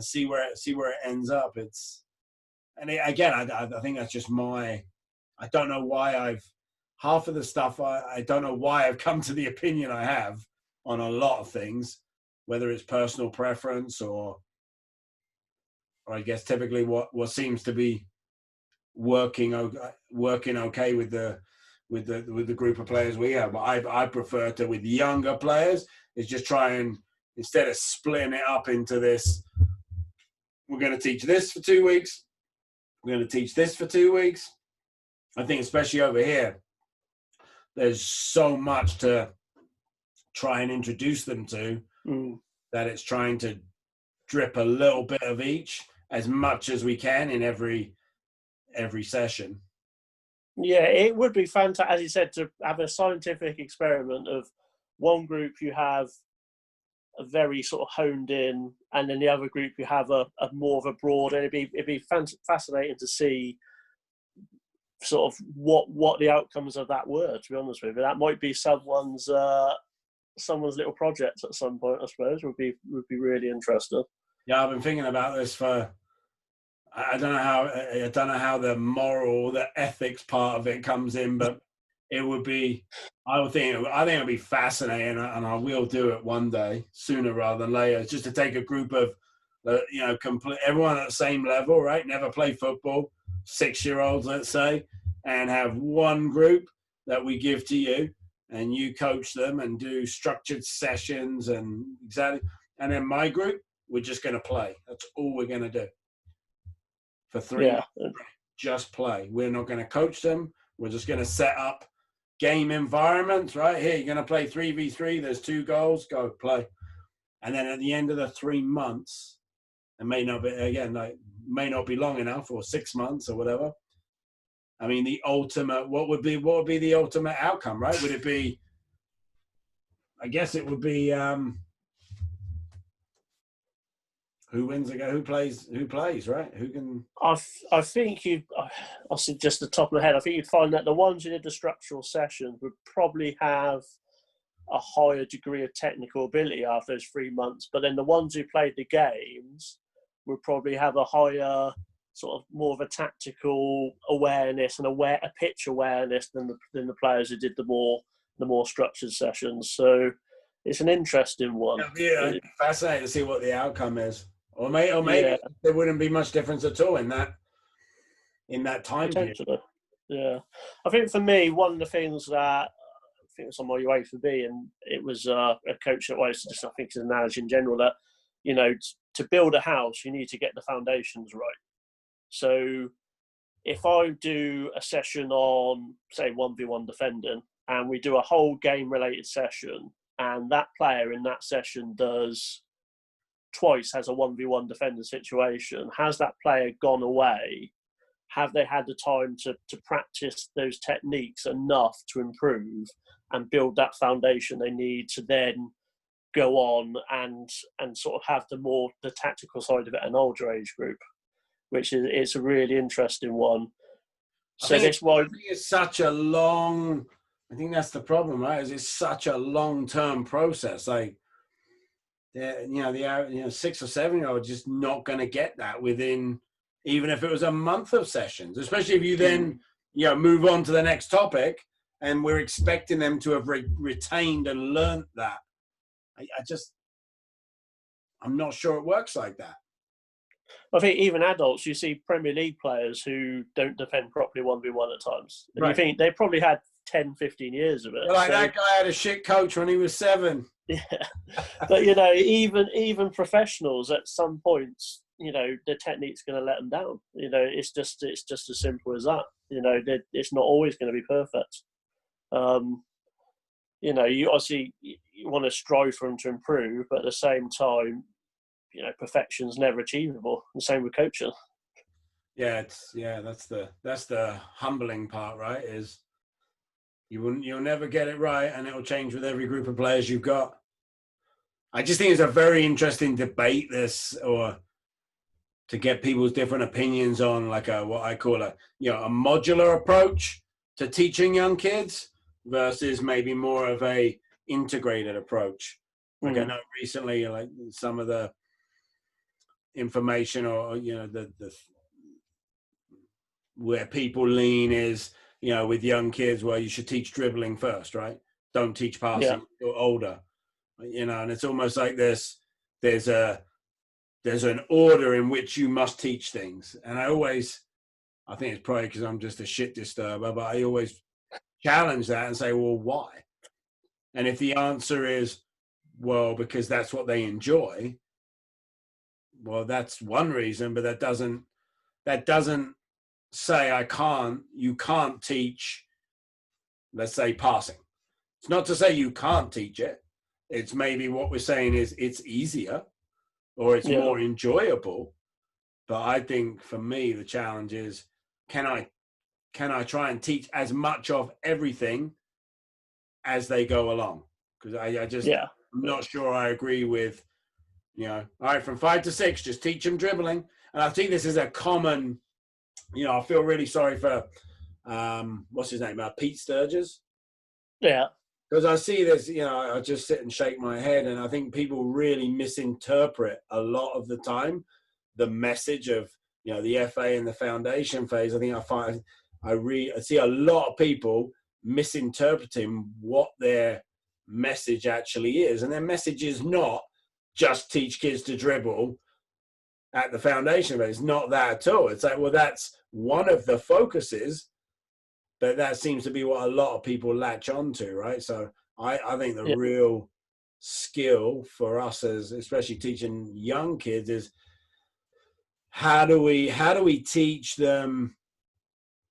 see where it ends up. I think that's just my. I don't know why half of the stuff. I don't know why I've come to the opinion I have on a lot of things, whether it's personal preference or I guess typically what seems to be working okay with the group of players we have. But I prefer to, with younger players, is just try and, instead of splitting it up into this, we're going to teach this for 2 weeks, we're going to teach this for 2 weeks. I think especially over here, there's so much to try and introduce them to that it's trying to drip a little bit of each as much as we can in every session. Yeah, it would be fantastic, as you said, to have a scientific experiment of one group you have a very sort of honed in, and then the other group you have a more of a broad. And it'd be fascinating to see sort of what the outcomes of that were. To be honest with you, that might be someone's little project at some point. I suppose would be really interesting. Yeah, I've been thinking about this for. I don't know how the moral, the ethics part of it comes in, but it would be. I think it'll be fascinating, and I will do it one day, sooner rather than later. It's just to take a group of, everyone at the same level, right? Never played football, 6-year-olds, let's say, and have one group that we give to you, and you coach them and do structured sessions and and then my group, we're just going to play. That's all we're going to do. For 3 months, just play. We're not going to coach them. We're just going to set up game environments, right? Here, you're going to play 3v3. There's 2 goals. Go play. And then at the end of the 3 months, it may not be long enough, or 6 months or whatever. I mean, the ultimate, what would be the ultimate outcome, right? Would it be, I guess it would be, who wins again? Who plays, right? Who can? I think I'll say just the top of the head. I think you'd find that the ones who did the structural sessions would probably have a higher degree of technical ability after those 3 months. But then the ones who played the games would probably have a higher, sort of more of a tactical awareness and a pitch awareness than the players who did the more structured sessions. So it's an interesting one. Yeah, it'd be fascinating to see what the outcome is. Or maybe there wouldn't be much difference at all in that time period. Yeah. I think for me, one of the things that I think was on my way for me, and it was a coach that was just, I think it's an analogy in general, that, to build a house, you need to get the foundations right. So if I do a session on, say, 1v1 defending, and we do a whole game-related session, and that player in that session has a 1v1 defender situation, has that player gone away? Have they had the time to practice those techniques enough to improve and build that foundation they need to then go on and sort of have the tactical side of it, an older age group, which is a really interesting one. I think it's such a long. I think that's the problem, right? Is it's such a long-term process. Like, the 6 or 7-year-old just not going to get that within, even if it was a month of sessions. Especially if you then move on to the next topic, and we're expecting them to have retained and learnt that. I'm not sure it works like that. I think even adults, you see Premier League players who don't defend properly 1v1 at times. And you think they probably had 10, 15 years of it. Like, that guy had a shit coach when he was 7. Yeah. But, you know, even professionals at some points, you know, the technique's going to let them down. You know, it's just as simple as that. You know, it's not always going to be perfect. You know, you obviously you want to strive for them to improve, but at the same time, you know, perfection's never achievable. The same with coaching. Yeah, that's the humbling part, right? Is you'll never get it right, and it'll change with every group of players you've got. I just think it's a very interesting debate, this, or to get people's different opinions on, like, what I call a modular approach to teaching young kids versus maybe more of a integrated approach. Like, I know recently, like, some of the information, or, you know, the where people lean is, you know, with young kids, where you should teach dribbling first, right? Don't teach passing until older, you know. And it's almost like there's an order in which you must teach things. And I think it's probably because I'm just a shit disturber, but I always challenge that and say, well, why? And if the answer is, well, because that's what they enjoy, well, that's one reason, but that doesn't say you can't teach, let's say, passing. It's not to say you can't teach it. It's maybe what we're saying is it's easier or it's more enjoyable. But I think for me, the challenge is, can I try and teach as much of everything as they go along? Because I'm not sure I agree with, you know, all right, from 5 to 6, just teach them dribbling. And I think this is a common, you know, I feel really sorry for, what's his name, Pete Sturgis. Yeah. Because I see this, you know, I just sit and shake my head, and I think people really misinterpret a lot of the time the message of, you know, the FA and the foundation phase. I think I see a lot of people misinterpreting what their message actually is. And their message is not just teach kids to dribble at the foundation phase. It's not that at all. It's like, well, that's one of the focuses, but that seems to be what a lot of people latch onto, right? So I think the real skill for us, as especially teaching young kids, is how do we teach them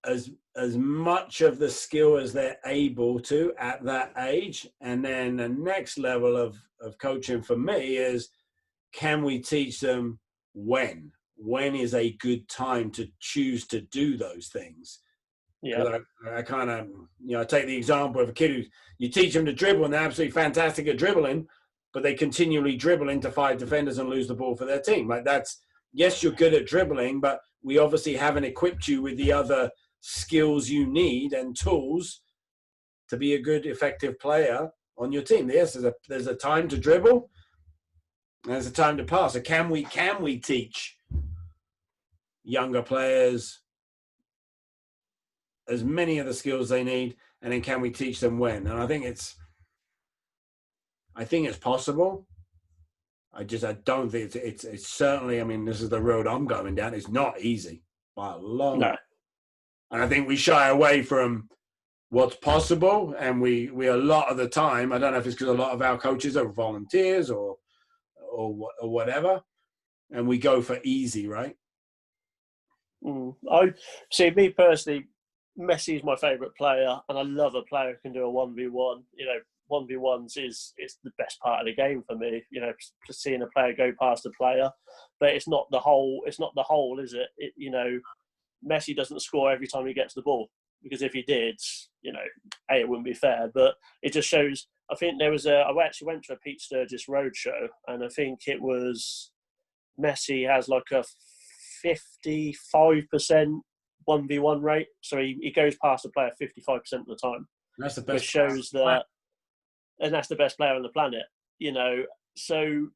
as much of the skill as they're able to at that age. And then the next level of coaching for me is, can we teach them when is a good time to choose to do those things? Yeah, I kind of, you know, I take the example of a kid who you teach them to dribble and they're absolutely fantastic at dribbling, but they continually dribble into 5 defenders and lose the ball for their team. Like, that's, yes, you're good at dribbling, but we obviously haven't equipped you with the other skills you need and tools to be a good, effective player on your team. Yes, there's a time to dribble, and there's a time to pass. So can we teach younger players as many of the skills they need, and then can we teach them when? And I think it's possible. I don't think it's certainly, I mean, this is the road I'm going down. It's not easy by a long way. And I think we shy away from what's possible. And we a lot of the time, I don't know if it's because a lot of our coaches are volunteers or whatever, and we go for easy, right? I see, me personally, Messi is my favourite player, and I love a player who can do a 1v1. You know, 1v1s is the best part of the game for me. You know, seeing a player go past a player, but it's not the whole. It's not the whole, is it? You know, Messi doesn't score every time he gets the ball, because if he did, you know, it wouldn't be fair. But it just shows. I think I actually went to a Pete Sturgis roadshow, and I think it was Messi has like a 55% 1v1 rate, so he goes past the player 55% of the time. That's the best. Which shows that, and that's the best player on the planet. You know, so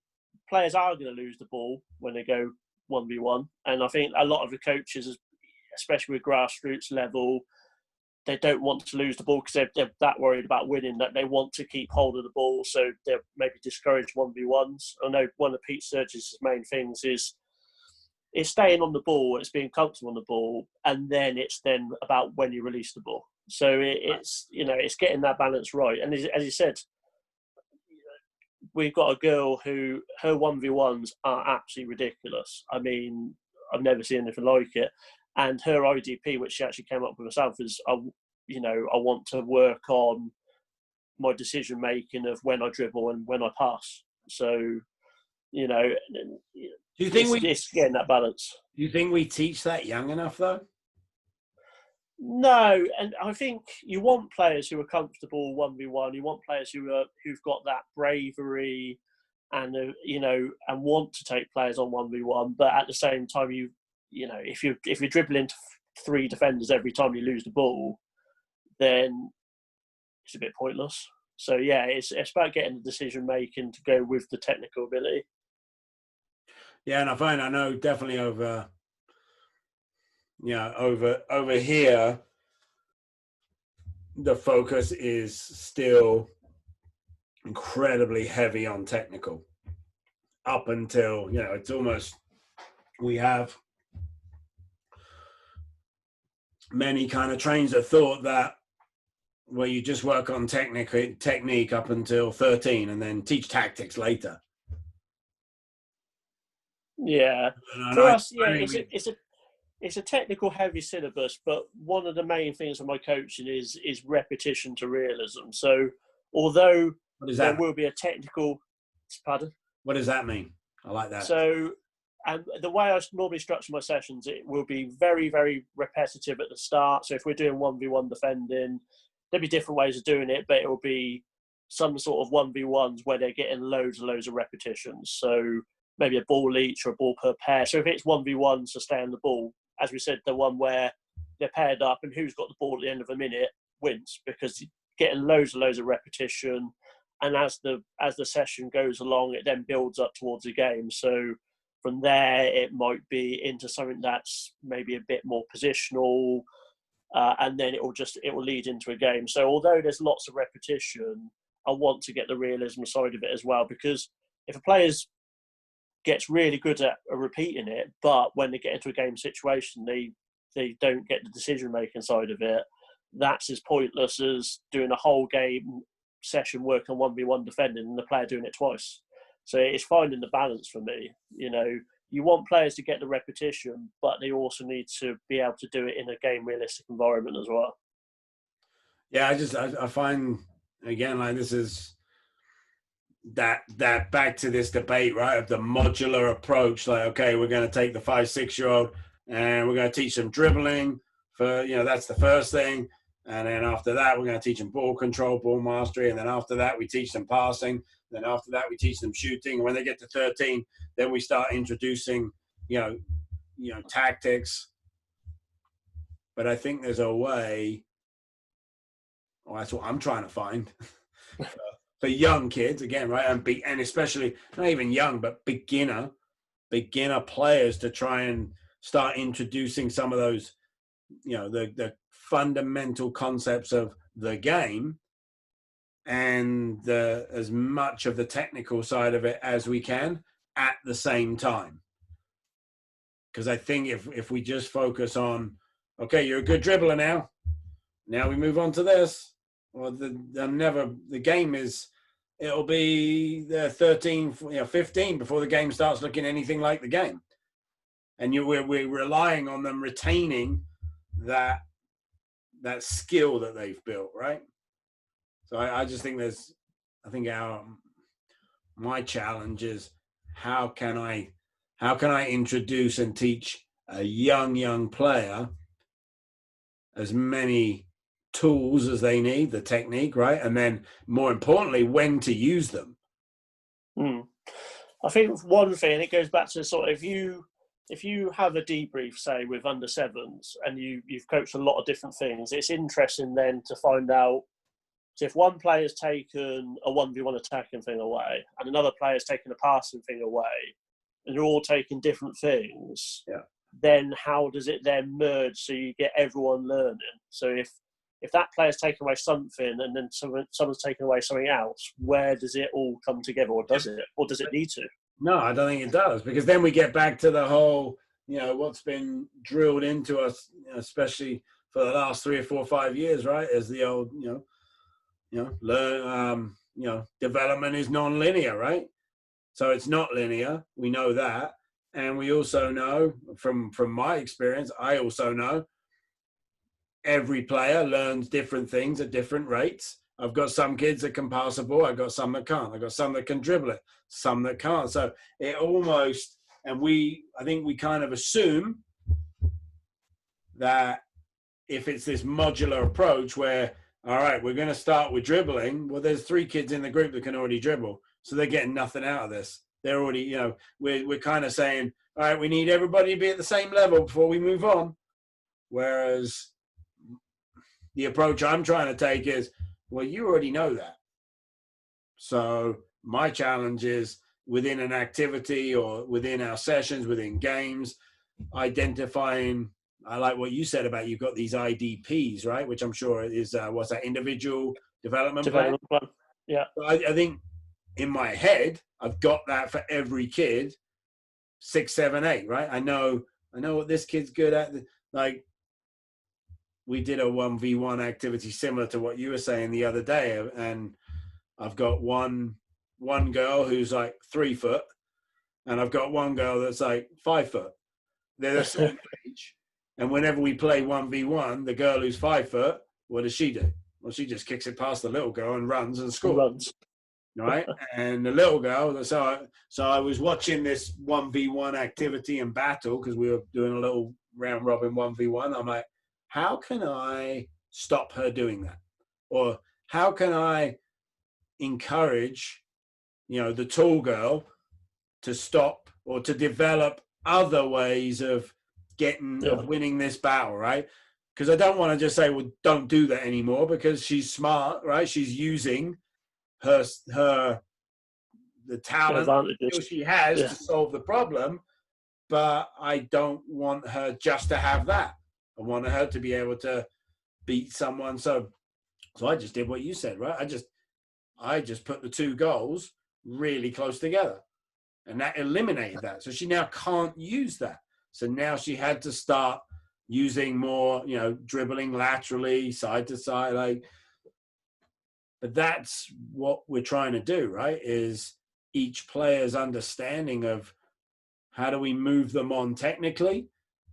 players are going to lose the ball when they go 1v1, and I think a lot of the coaches, especially with grassroots level, they don't want to lose the ball because they're that worried about winning that they want to keep hold of the ball, so they're maybe discouraged 1v1s. I know one of Pete Sturgis' main things is it's staying on the ball, it's being comfortable on the ball, and then it's then about when you release the ball. So it's it's getting that balance right. And as you said, we've got a girl who her 1v1s are absolutely ridiculous. I mean, I've never seen anything like it. And her IDP, which she actually came up with herself, is I want to work on my decision making of when I dribble and when I pass. So, do you think it's getting that balance. Do you think we teach that young enough, though? No, and I think you want players who are comfortable 1v1. You want players who've got that bravery and and want to take players on 1v1. But at the same time, if you're dribbling 3 defenders every time you lose the ball, then it's a bit pointless. So yeah, it's about getting the decision making to go with the technical ability. Yeah, and I know definitely over here, the focus is still incredibly heavy on technical. Up until it's almost we have many kind of trains that thought that where you just work on technique up until 13 and then teach tactics later. Yeah, for us, it's a technical heavy syllabus, but one of the main things of my coaching is repetition to realism. So although there will be a technical, pardon? What does that mean? I like that. So, and the way I normally structure my sessions, it will be very, very repetitive at the start. So if we're doing 1v1 defending, there'll be different ways of doing it, but it will be some sort of 1v1s where they're getting loads and loads of repetitions. So maybe a ball each or a ball per pair. So if it's 1v1 to stay on the ball, as we said, the one where they're paired up and who's got the ball at the end of a minute wins, because you're getting loads and loads of repetition. And as the session goes along, it then builds up towards a game. So from there, it might be into something that's maybe a bit more positional, and then it will lead into a game. So although there's lots of repetition, I want to get the realism side of it as well, because if a player's gets really good at repeating it, but when they get into a game situation, they don't get the decision making side of it, that's as pointless as doing a whole game session work on 1v1 defending and the player doing it twice. So it's finding the balance for me. You want players to get the repetition, but they also need to be able to do it in a game realistic environment as well. Yeah, I find again, like, this is that back to this debate, right, of the modular approach. Like, okay, we're going to take the 5-6-year-old and we're going to teach them dribbling for, that's the first thing. And then after that, we're going to teach them ball control, ball mastery. And then after that, we teach them passing. Then after that, we teach them shooting. And when they get to 13, then we start introducing, tactics. But I think there's a way, that's what I'm trying to find, for young kids, again, right? And especially, not even young, but beginner players, to try and start introducing some of those, the fundamental concepts of the game and as much of the technical side of it as we can at the same time. Because I think if we just focus on, okay, you're a good dribbler now we move on to this, well, the game is, it'll be 13, 15 before the game starts looking anything like the game. And we're relying on them retaining that skill that they've built, right? So I just think my challenge is how can I introduce and teach a young player as many tools as they need, the technique, right? And then more importantly, when to use them. I think one thing, it goes back to sort of, if you have a debrief, say, with under sevens, and you've coached a lot of different things, it's interesting then to find out, so if one player's taken a 1v1 attacking thing away and another player's taken a passing thing away, and you're all taking different things, then how does it then merge so you get everyone learning? So if that player's taken away something and then someone's taken away something else, where does it all come together, or does it need to? No, I don't think it does, because then we get back to the whole what's been drilled into us, especially for the last 3 or 4 or 5 years, right? As the old, learn, development is non-linear, right? So it's not linear. We know that. And we also know from my experience, I also know every player learns different things at different rates. I've got some kids that can pass a ball. I've got some that can't. I've got some that can dribble it, some that can't. So it almost, and I think we kind of assume that if it's this modular approach where, all right, we're going to start with dribbling. Well, there's 3 kids in the group that can already dribble. So they're getting nothing out of this. They're already, we're kind of saying, all right, we need everybody to be at the same level before we move on. Whereas the approach I'm trying to take is, well, you already know that. So my challenge is within an activity or within our sessions, within games, identifying, I like what you said about you've got these IDPs, right? Which I'm sure is, what's that, individual development plan? Yeah. I think in my head, I've got that for every kid, 6, 7, 8, right? I know what this kid's good at. Like, we did a 1v1 activity similar to what you were saying the other day. And I've got one girl who's like 3 foot, and I've got one girl that's like 5 foot. They're the same age. And whenever we play 1v1, the girl who's 5 foot, what does she do? Well, she just kicks it past the little girl and runs and scores. Right? And the little girl, so I was watching this 1v1 activity and battle because we were doing a little round robin 1v1. I'm like, how can I stop her doing that? Or how can I encourage, the tall girl to stop or to develop other ways of winning this battle, right? Because I don't want to just say, well, don't do that anymore, because she's smart, right? She's using the talent she has to solve the problem, but I don't want her just to have that. I want her to be able to beat someone. So I just did what you said, right? I just put the 2 goals really close together, and that eliminated that. So she now can't use that. So now she had to start using more, dribbling laterally, side to side, but that's what we're trying to do, right? Is each player's understanding of how do we move them on technically,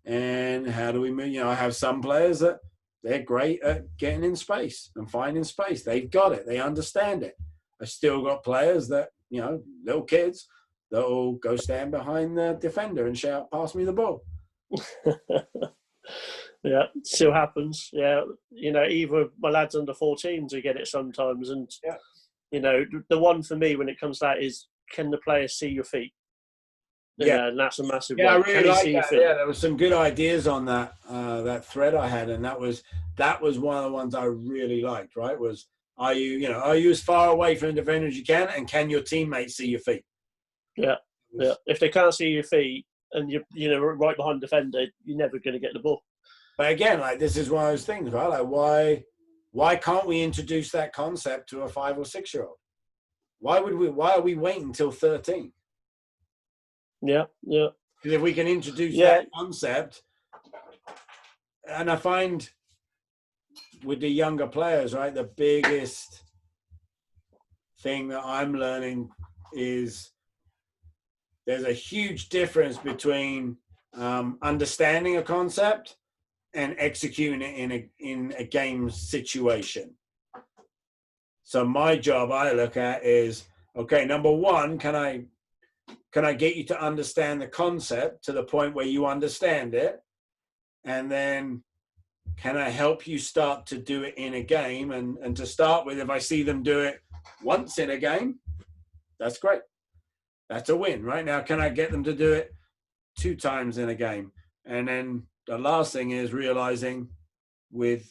and how do we move, I have some players that they're great at getting in space and finding space. They've got it. They understand it. I still got players that, little kids that will go stand behind the defender and shout, pass me the ball. Yeah, still happens. Yeah, either my lads under 14s who get it sometimes, and the one for me when it comes to that is, can the player see your feet? And that's a massive one. I really like that. Yeah, there was some good ideas on that that thread I had, and that was one of the ones I really liked. Right, was are you as far away from the defender as you can, and can your teammates see your feet? Yeah. If they can't see your feet and you're right behind the defender, you're never going to get the ball. But again, this is one of those things, right? Why can't we introduce that concept to a 5 or 6 year old? Why are we waiting until 13? Yeah. Because if we can introduce that concept, and I find with the younger players, right, the biggest thing that I'm learning is there's a huge difference between understanding a concept and executing it in a game situation. So my job I look at is, okay, number one, can I get you to understand the concept to the point where you understand it? And then can I help you start to do it in a game? And to start with, if I see them do it once in a game, that's great. That's a win, right? Now, can I get them to do it 2 times in a game? And then the last thing is realizing with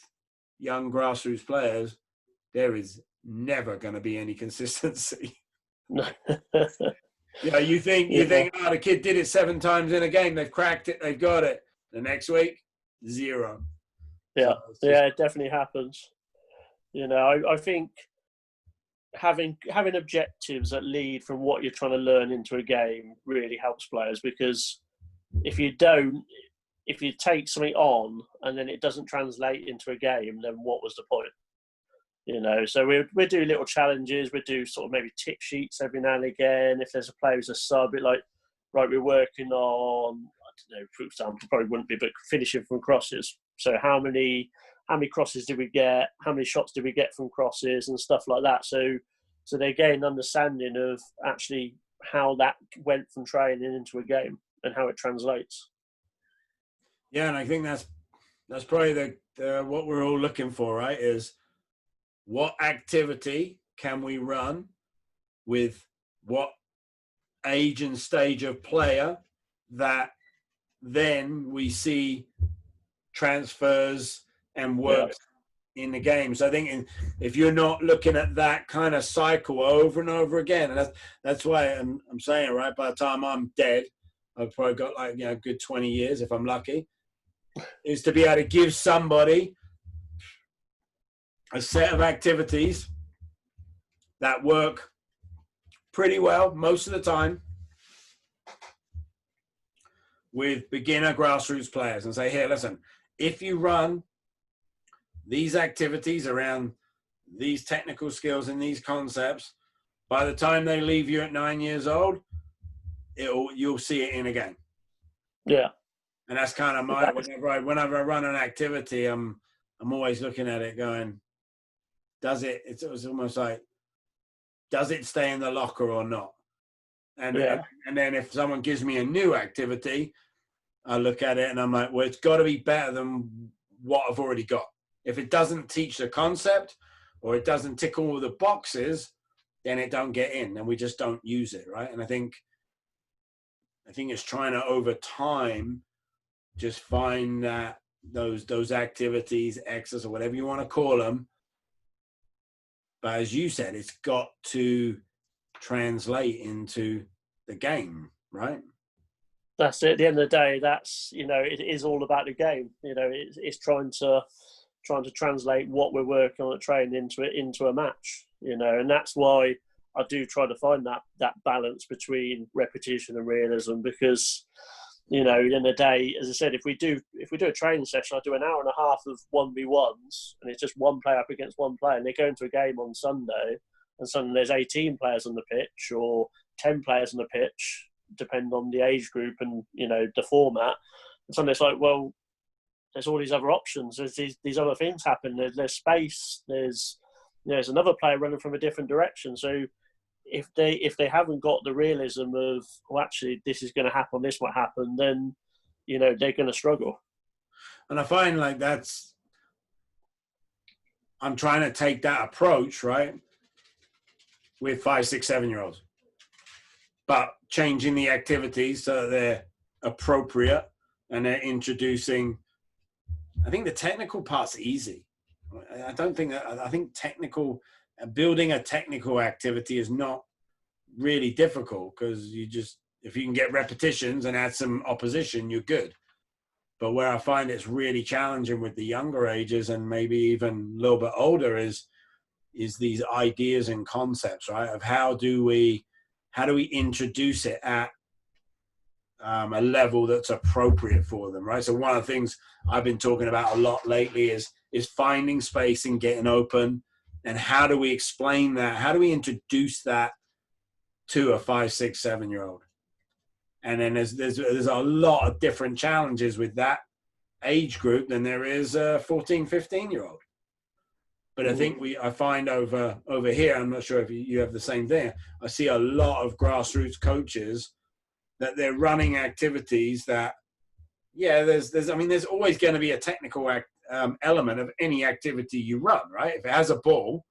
young grassroots players, there is never going to be any consistency. You think, the kid did it 7 times in a game, they've cracked it, they've got it. The next week, 0. Yeah, so it definitely happens. I think having objectives that lead from what you're trying to learn into a game really helps players, because if you don't, if you take something on and then it doesn't translate into a game, then what was the point? You know, so we do little challenges. We do sort of maybe tip sheets every now and again. If there's a player who's a sub, it like, right, we're working on, I don't know, for example, probably wouldn't be, but finishing from crosses. So how many crosses did we get? How many shots did we get from crosses and stuff like that? So they gain an understanding of actually how that went from training into a game and how it translates. Yeah, and I think that's probably the what we're all looking for, right? Is what activity can we run with what age and stage of player that then we see transfers and works in the game. So I think if you're not looking at that kind of cycle over and over again, and that's why I'm saying, right, by the time I'm dead, I've probably got like, you know, a good 20 years if I'm lucky, is to be able to give somebody a set of activities that work pretty well most of the time with beginner grassroots players and say, here, listen, if you run these activities around these technical skills and these concepts, by the time they leave you at 9 years old, you'll see it in a game. Yeah. And that's kind of my, whenever I run an activity, I'm always looking at it going, it's almost like, does it stay in the locker or not? And then if someone gives me a new activity, I look at it and I'm like, well, it's got to be better than what I've already got. If it doesn't teach the concept or it doesn't tick all the boxes, then it don't get in and we just don't use it, right? And I think it's trying to, over time, just find that those activities, exercises, or whatever you want to call them. But as you said, it's got to translate into the game, right? That's it. At the end of the day, that's, you know, it is all about the game. You know, it's trying to translate what we're working on at training into a match. You know, and that's why I do try to find that balance between repetition and realism, because, you know, at the end of the day, as I said, if we do a training session, I do an hour and a half of 1v1s, and it's just one player up against one player, and they go into a game on Sunday, and suddenly there's 18 players on the pitch or 10 players on the pitch, depending on the age group and, you know, the format. And suddenly it's like, well, there's all these other options. There's these other things happen. There's space. There's another player running from a different direction. So if they haven't got the realism of, well, actually, this is going to happen, this might happen, then, you know, they're going to struggle. And I find like I'm trying to take that approach, right, with 5, 6, 7-year-olds, but changing the activities so that they're appropriate and they're introducing. I think the technical part's easy. I think building a technical activity is not really difficult, because if you can get repetitions and add some opposition, you're good. But where I find it's really challenging with the younger ages and maybe even a little bit older is these ideas and concepts, right? Of how do we introduce it at a level that's appropriate for them, right? So one of the things I've been talking about a lot lately is finding space and getting open, and how do we explain that? How do we introduce that to a 5, 6, 7-year-old? And then there's a lot of different challenges with that age group than there is a 14, 15-year-old. But I think I find over here, I'm not sure if you have the same thing, I see a lot of grassroots coaches that they're running activities that, there's always going to be a technical element of any activity you run, right? If it has a ball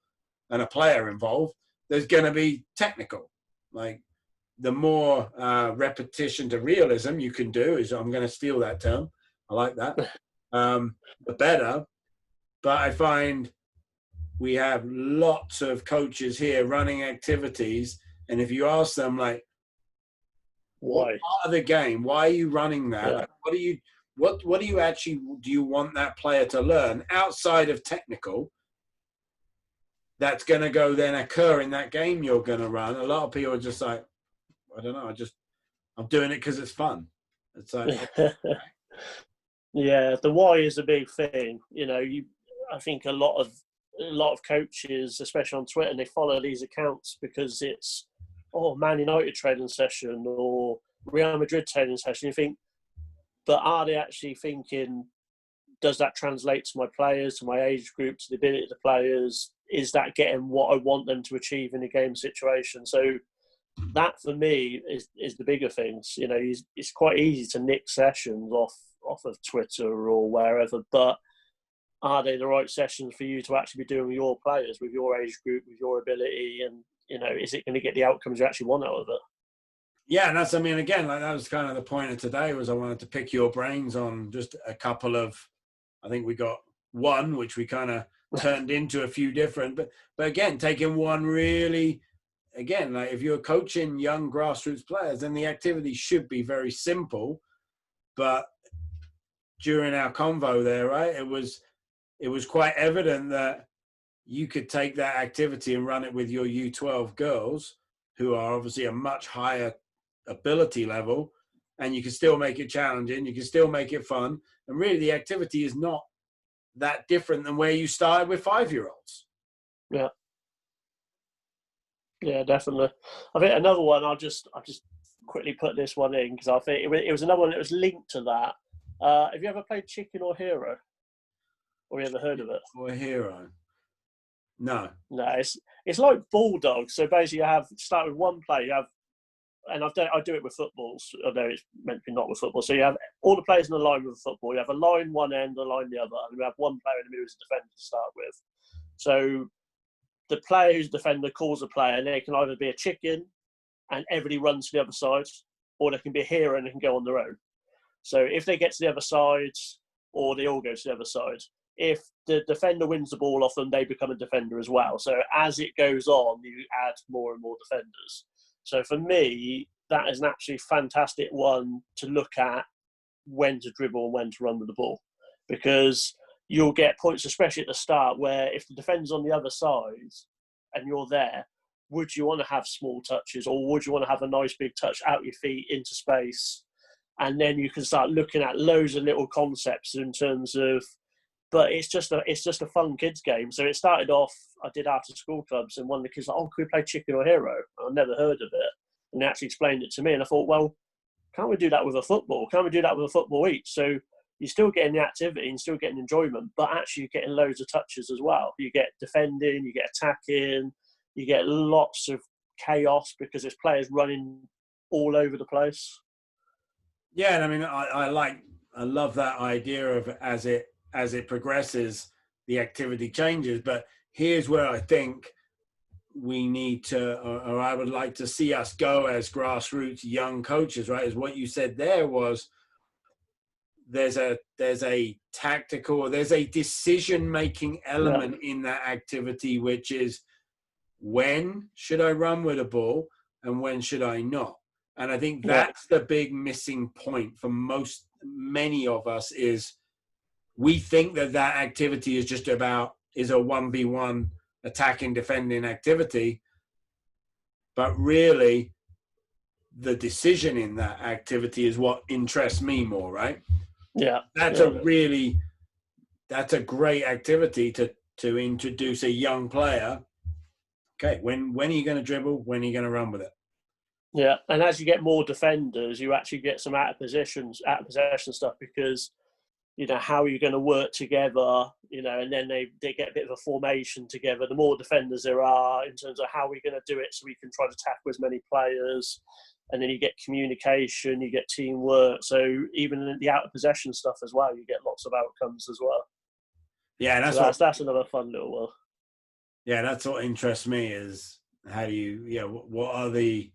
and a player involved, there's going to be technical. Like, the more repetition to realism you can do I'm going to steal that term. I like that. The better. But I find we have lots of coaches here running activities, and if you ask them, like, what part of the game, why are you running that? Yeah. Like, what do you want that player to learn outside of technical that's going to go then occur in that game you're going to run? A lot of people are just like, I don't know, I'm doing it because it's fun. It's like, Yeah, the why is a big thing. I think a lot of coaches, especially on Twitter, they follow these accounts because it's Man United training session or Real Madrid training session. You think, but are they actually thinking? Does that translate to my players, to my age group, to the ability of the players? Is that getting what I want them to achieve in a game situation? So that for me is the bigger things. It's quite easy to nick sessions off of Twitter or wherever, but are they the right sessions for you to actually be doing with your players, with your age group, with your ability, and is it going to get the outcomes you actually want out of it? Yeah, and that's, again, like that was kind of the point of today, was I wanted to pick your brains on just a couple of, I think we got one, which we kind of turned into a few different, but again, taking one really, again, like if you're coaching young grassroots players, then the activity should be very simple. But during our convo there, right, it was quite evident that you could take that activity and run it with your U12 girls, who are obviously a much higher ability level, and you can still make it challenging, you can still make it fun, and really the activity is not that different than where you started with 5-year-olds. Yeah, definitely. I think another one, I'll just quickly put this one in because I think it was another one that was linked to that. Have you ever played Chicken or Hero? Or you ever heard of it? Or Hero? No. No, it's like Bulldog. So basically, start with one player. You have, and I do it with footballs, although it's meant to be not with football. So you have all the players in the line with football. You have a line one end, a line the other, and you have one player in the middle who's a defender to start with. So the player who's defender calls a player, and they can either be a chicken, and everybody runs to the other side, or they can be a hero and they can go on their own. So if they get to the other side, or they all go to the other side, if the defender wins the ball off them, they become a defender as well. So as it goes on, you add more and more defenders. So for me, that is an absolutely fantastic one to look at when to dribble and when to run with the ball. Because you'll get points, especially at the start, where if the defender's on the other side and you're there, would you want to have small touches, or would you want to have a nice big touch out your feet into space? And then you can start looking at loads of little concepts in terms of, but it's just a fun kids game. So it started off, I did after school clubs, and one of the kids was like, can we play Chicken or Hero? I've never heard of it. And they actually explained it to me. And I thought, well, can't we do that with a football? Can't we do that with a football each? So you're still getting the activity and still getting enjoyment, but actually you're getting loads of touches as well. You get defending, you get attacking, you get lots of chaos because there's players running all over the place. Yeah, and I love that idea of as it progresses, the activity changes. But here's where I think we need to, or I would like to see us go as grassroots young coaches, right? Is what you said there was there's a tactical, there's a decision-making element in that activity, which is when should I run with a ball and when should I not? And I think that's the big missing point for many of us, is we think that activity is just about, is a 1v1 attacking, defending activity. But really, the decision in that activity is what interests me more, right? Yeah. That's a great activity to introduce a young player. Okay, when are you going to dribble? When are you going to run with it? Yeah, and as you get more defenders, you actually get some out of possession stuff, because how are you going to work together? And then they get a bit of a formation together. The more defenders there are, in terms of how we're going to do it, so we can try to tackle as many players. And then you get communication, you get teamwork. So even in the out of possession stuff as well, you get lots of outcomes as well. Yeah, that's another fun little one. Yeah, that's what interests me, is how do you, what are the,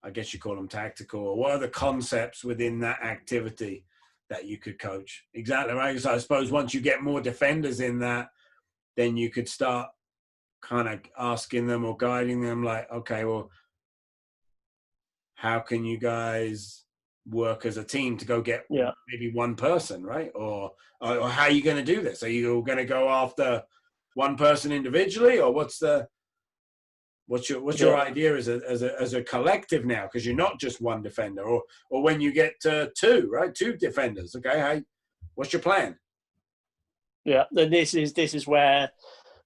I guess you call them tactical, or what are the concepts within that activity that you could coach? Exactly right. So I suppose once you get more defenders in that, then you could start kind of asking them or guiding them, like, okay, well, how can you guys work as a team to go get maybe one person, right? Or how are you going to do this? Are you going to go after one person individually, or what's the What's your idea as a collective now? Because you're not just one defender, or when you get two, right? Two defenders. Okay, hey, what's your plan? Yeah, then this is where,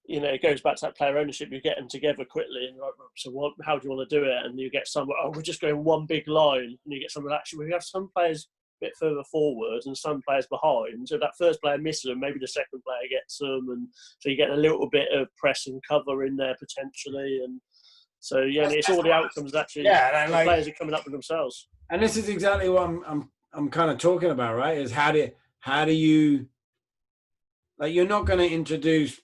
you know, it goes back to that player ownership. You get them together quickly, and like, so what? How do you want to do it? And you get someone, oh, we're just going one big line, and you get someone actually. We have some players a bit further forward and some players behind. So that first player misses them, maybe the second player gets them, and so you get a little bit of press and cover in there potentially. And so yeah, it's all the outcomes actually. Yeah, and the players are coming up with themselves. And this is exactly what I'm kind of talking about, right? Is how do you, like, you're not going to introduce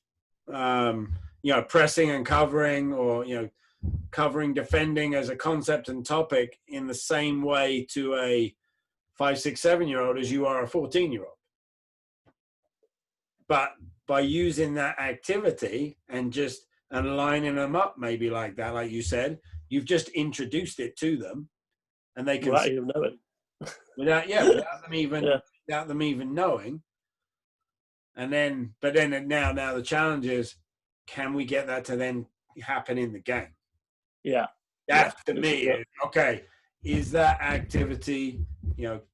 pressing and covering, or covering defending as a concept and topic in the same way to a 5, 6, 7-year-old as you are a 14-year-old. But by using that activity and lining them up, maybe like that, like you said, you've just introduced it to them, and they can without even knowing. without them even knowing. And then, now the challenge is, can we get that to then happen in the game? Yeah. That to me is, okay, is that activity,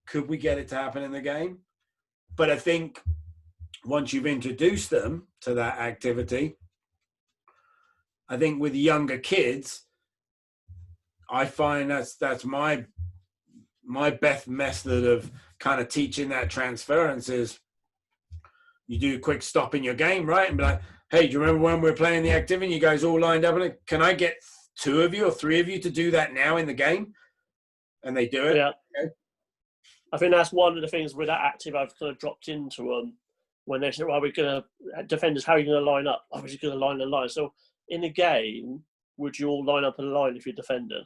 could we get it to happen in the game? But I think once you've introduced them to that activity, I think with younger kids, I find that's my best method of kind of teaching that transference is, you do a quick stop in your game, right? And be like, hey, do you remember when we were playing the activity and you guys all lined up? And can I get 2 of you or 3 of you to do that now in the game? And they do it. Yeah. Okay. I think that's one of the things with that active I've kind of dropped into them when they say, well, we're going to, defenders, how are you going to line up? I was just going to line a line. So in a game, would you all line up in a line if you're defending?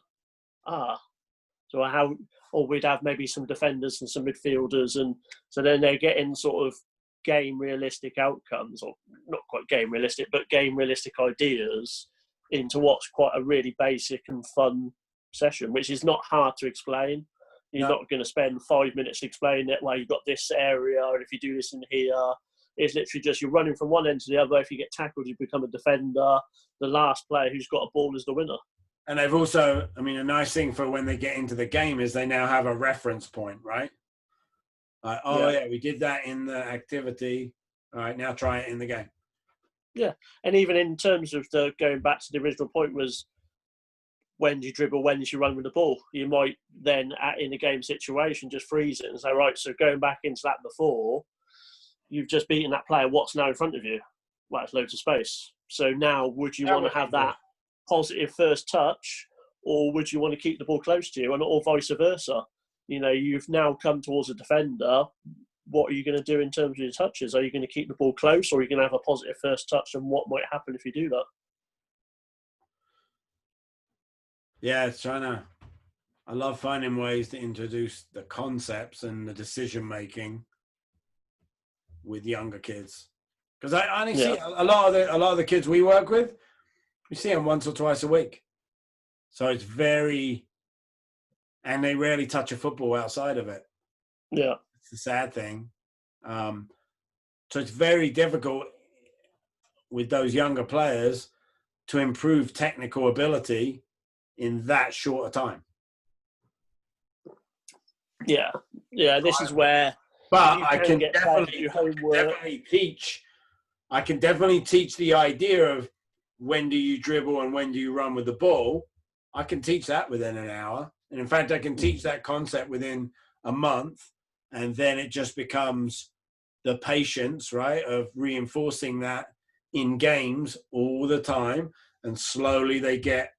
So how, or we'd have maybe some defenders and some midfielders. And so then they're getting sort of game realistic outcomes, or not quite game realistic, but game realistic ideas into what's quite a really basic and fun session, which is not hard to explain. You're not going to spend 5 minutes explaining it. Well, you've got this area, and if you do this in here, it's literally just you're running from one end to the other. If you get tackled, you become a defender. The last player who's got a ball is the winner. And they've also, a nice thing for when they get into the game is they now have a reference point, right? Like, we did that in the activity. All right, now try it in the game. Yeah, and even in terms of going back to the original point was, when do you dribble, when do you run with the ball? You might then, in a game situation, just freeze it and say, right, so going back into that before, you've just beaten that player, what's now in front of you? Well, it's loads of space. So now, would you want to have that positive first touch, or would you want to keep the ball close to you, or vice versa? You've now come towards a defender. What are you going to do in terms of your touches? Are you going to keep the ball close, or are you going to have a positive first touch, and what might happen if you do that? Yeah, I love finding ways to introduce the concepts and the decision making with younger kids, because I only see a lot of the kids we work with, we see them once or twice a week, so it's and they rarely touch a football outside of it. Yeah, it's the sad thing. So it's very difficult with those younger players to improve technical ability in that short a time. Yeah. This is where. But I can definitely teach the idea of when do you dribble and when do you run with the ball. I can teach that within an hour, and in fact, I can teach that concept within a month, and then it just becomes the patience, right, of reinforcing that in games all the time, and slowly they get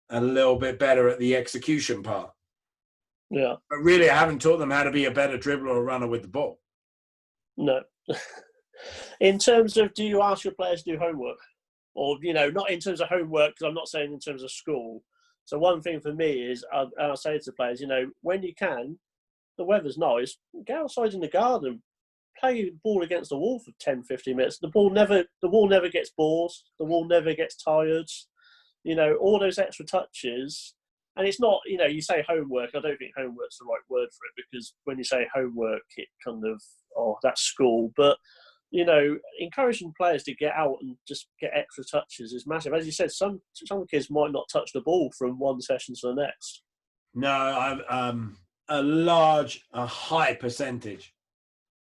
a little bit better at the execution part. Yeah. But really, I haven't taught them how to be a better dribbler or runner with the ball. No. In terms of, do you ask your players to do homework? Or, not in terms of homework, because I'm not saying in terms of school. So one thing for me is, I'll say to the players, when you can, the weather's nice, go outside in the garden, play the ball against the wall for 10, 15 minutes. The wall never gets bored. The wall never gets tired. All those extra touches. And it's not, you say homework. I don't think homework's the right word for it, because when you say homework, it kind of, that's school. But encouraging players to get out and just get extra touches is massive. As you said, some kids might not touch the ball from one session to the next. No, I'm a high percentage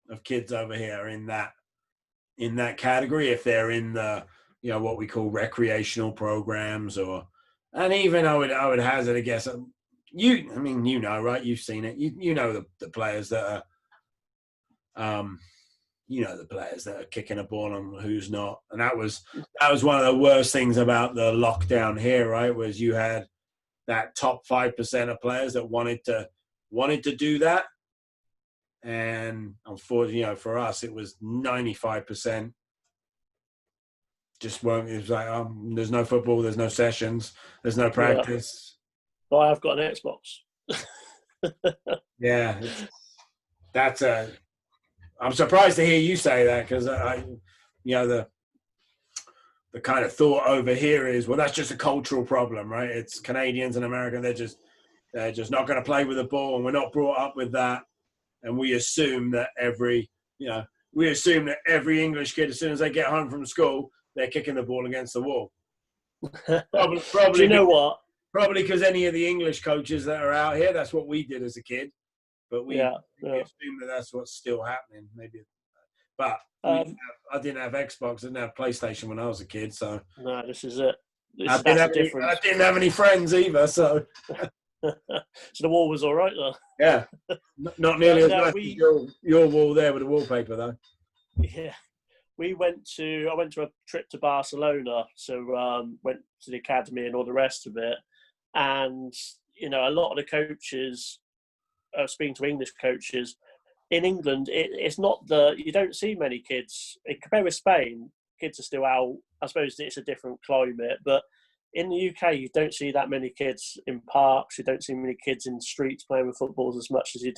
of kids over here in that category, if they're in the what we call recreational programs, and even I would hazard a guess. Right? You've seen it. You know the players that are the players that are kicking a ball and who's not. And that was one of the worst things about the lockdown here, right? Was you had that top 5% of players that wanted to do that. And unfortunately, for us, it was 95% just won't. It was like, there's no football, there's no sessions, there's no practice. But I have got an Xbox. Yeah, I'm surprised to hear you say that, because the kind of thought over here is, well, that's just a cultural problem, right? It's Canadians and Americans, they're just not going to play with the ball, and we're not brought up with that. And we assume that every English kid, as soon as they get home from school, they're kicking the ball against the wall. Probably, do you know what? Probably because any of the English coaches that are out here, that's what we did as a kid. But we assume that that's what's still happening, maybe. But I didn't have Xbox, I didn't have PlayStation when I was a kid, so. No, this is it. I didn't have any friends either, so. So the wall was all right, though. Yeah, not nearly as nice as your wall there with the wallpaper, though. Yeah, I went to a trip to Barcelona, so went to the academy and all the rest of it, and a lot of the coaches, speaking to English coaches in England, it's not you don't see many kids compared with Spain. Kids are still out. I suppose it's a different climate, but in the UK, you don't see that many kids in parks. You don't see many kids in streets playing with footballs as much as you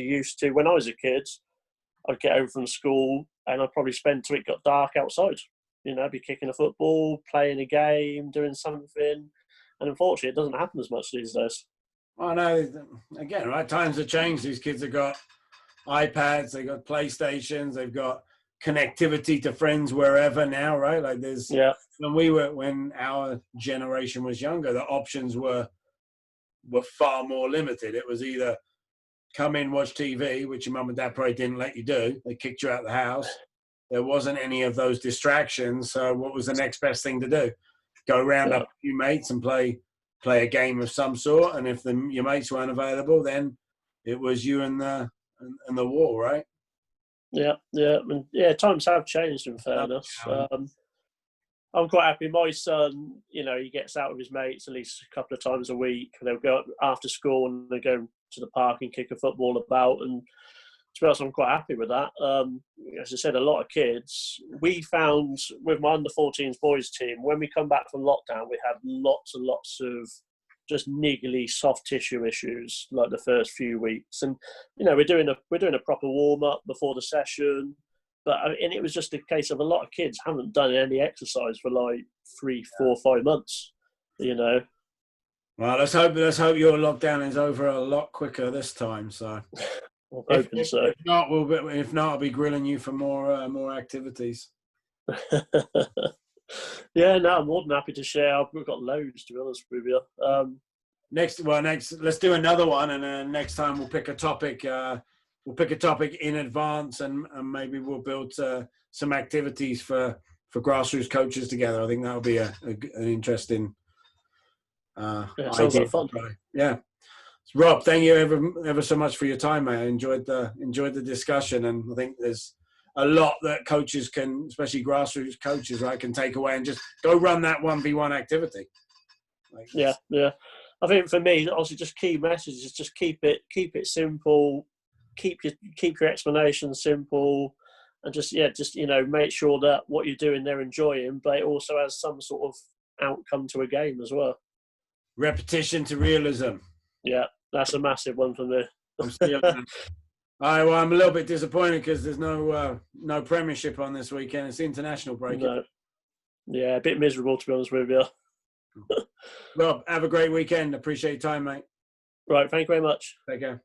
used to. When I was a kid, I'd get home from school and I'd probably spend till it got dark outside. I'd be kicking a football, playing a game, doing something. And unfortunately, it doesn't happen as much these days. Oh, no. Again, right? Times have changed. These kids have got iPads, they've got PlayStations, they've got connectivity to friends wherever now, right? Like when our generation was younger, the options were far more limited. It was either come in, watch TV, which your mum and dad probably didn't let you do. They kicked you out of the house. There wasn't any of those distractions. So what was the next best thing to do? Go round up a few mates and play a game of some sort. And if your mates weren't available, then it was you and the wall, right? Yeah. Times have changed, in fairness. I'm quite happy. My son, he gets out with his mates at least a couple of times a week. They'll go after school and they go to the park and kick a football about. And to be honest, I'm quite happy with that. As I said, a lot of kids. We found with my under-14s boys team, when we come back from lockdown, we had lots and lots of just niggly soft tissue issues like the first few weeks, and we're doing a proper warm up before the session, and it was just a case of a lot of kids haven't done any exercise for like 3, 4, 5 months. Well, let's hope your lockdown is over a lot quicker this time. So, I'm hoping so. If not, I'll be grilling you for more activities. Yeah, no, I'm more than happy to share. We've got loads, to be honest with you. Next, let's do another one, and then next time we'll pick a topic. We'll pick a topic in advance, and maybe we'll build some activities for Grassroots coaches together. I think that'll be an interesting. Sounds like fun. Yeah, Rob, thank you ever so much for your time, mate. I enjoyed the discussion, and I think there's a lot that coaches can, especially grassroots coaches, right, can take away and just go run that 1v1 activity. Yeah. I think for me, also just key messages, just keep it simple, keep your explanation simple, and just make sure that what you're doing they're enjoying, but it also has some sort of outcome to a game as well. Repetition to realism. Yeah, that's a massive one for me. I'm a little bit disappointed because there's no Premiership on this weekend. It's the international break. No. Yeah, a bit miserable, to be honest with you. Rob, have a great weekend. Appreciate your time, mate. Right, thank you very much. Take care.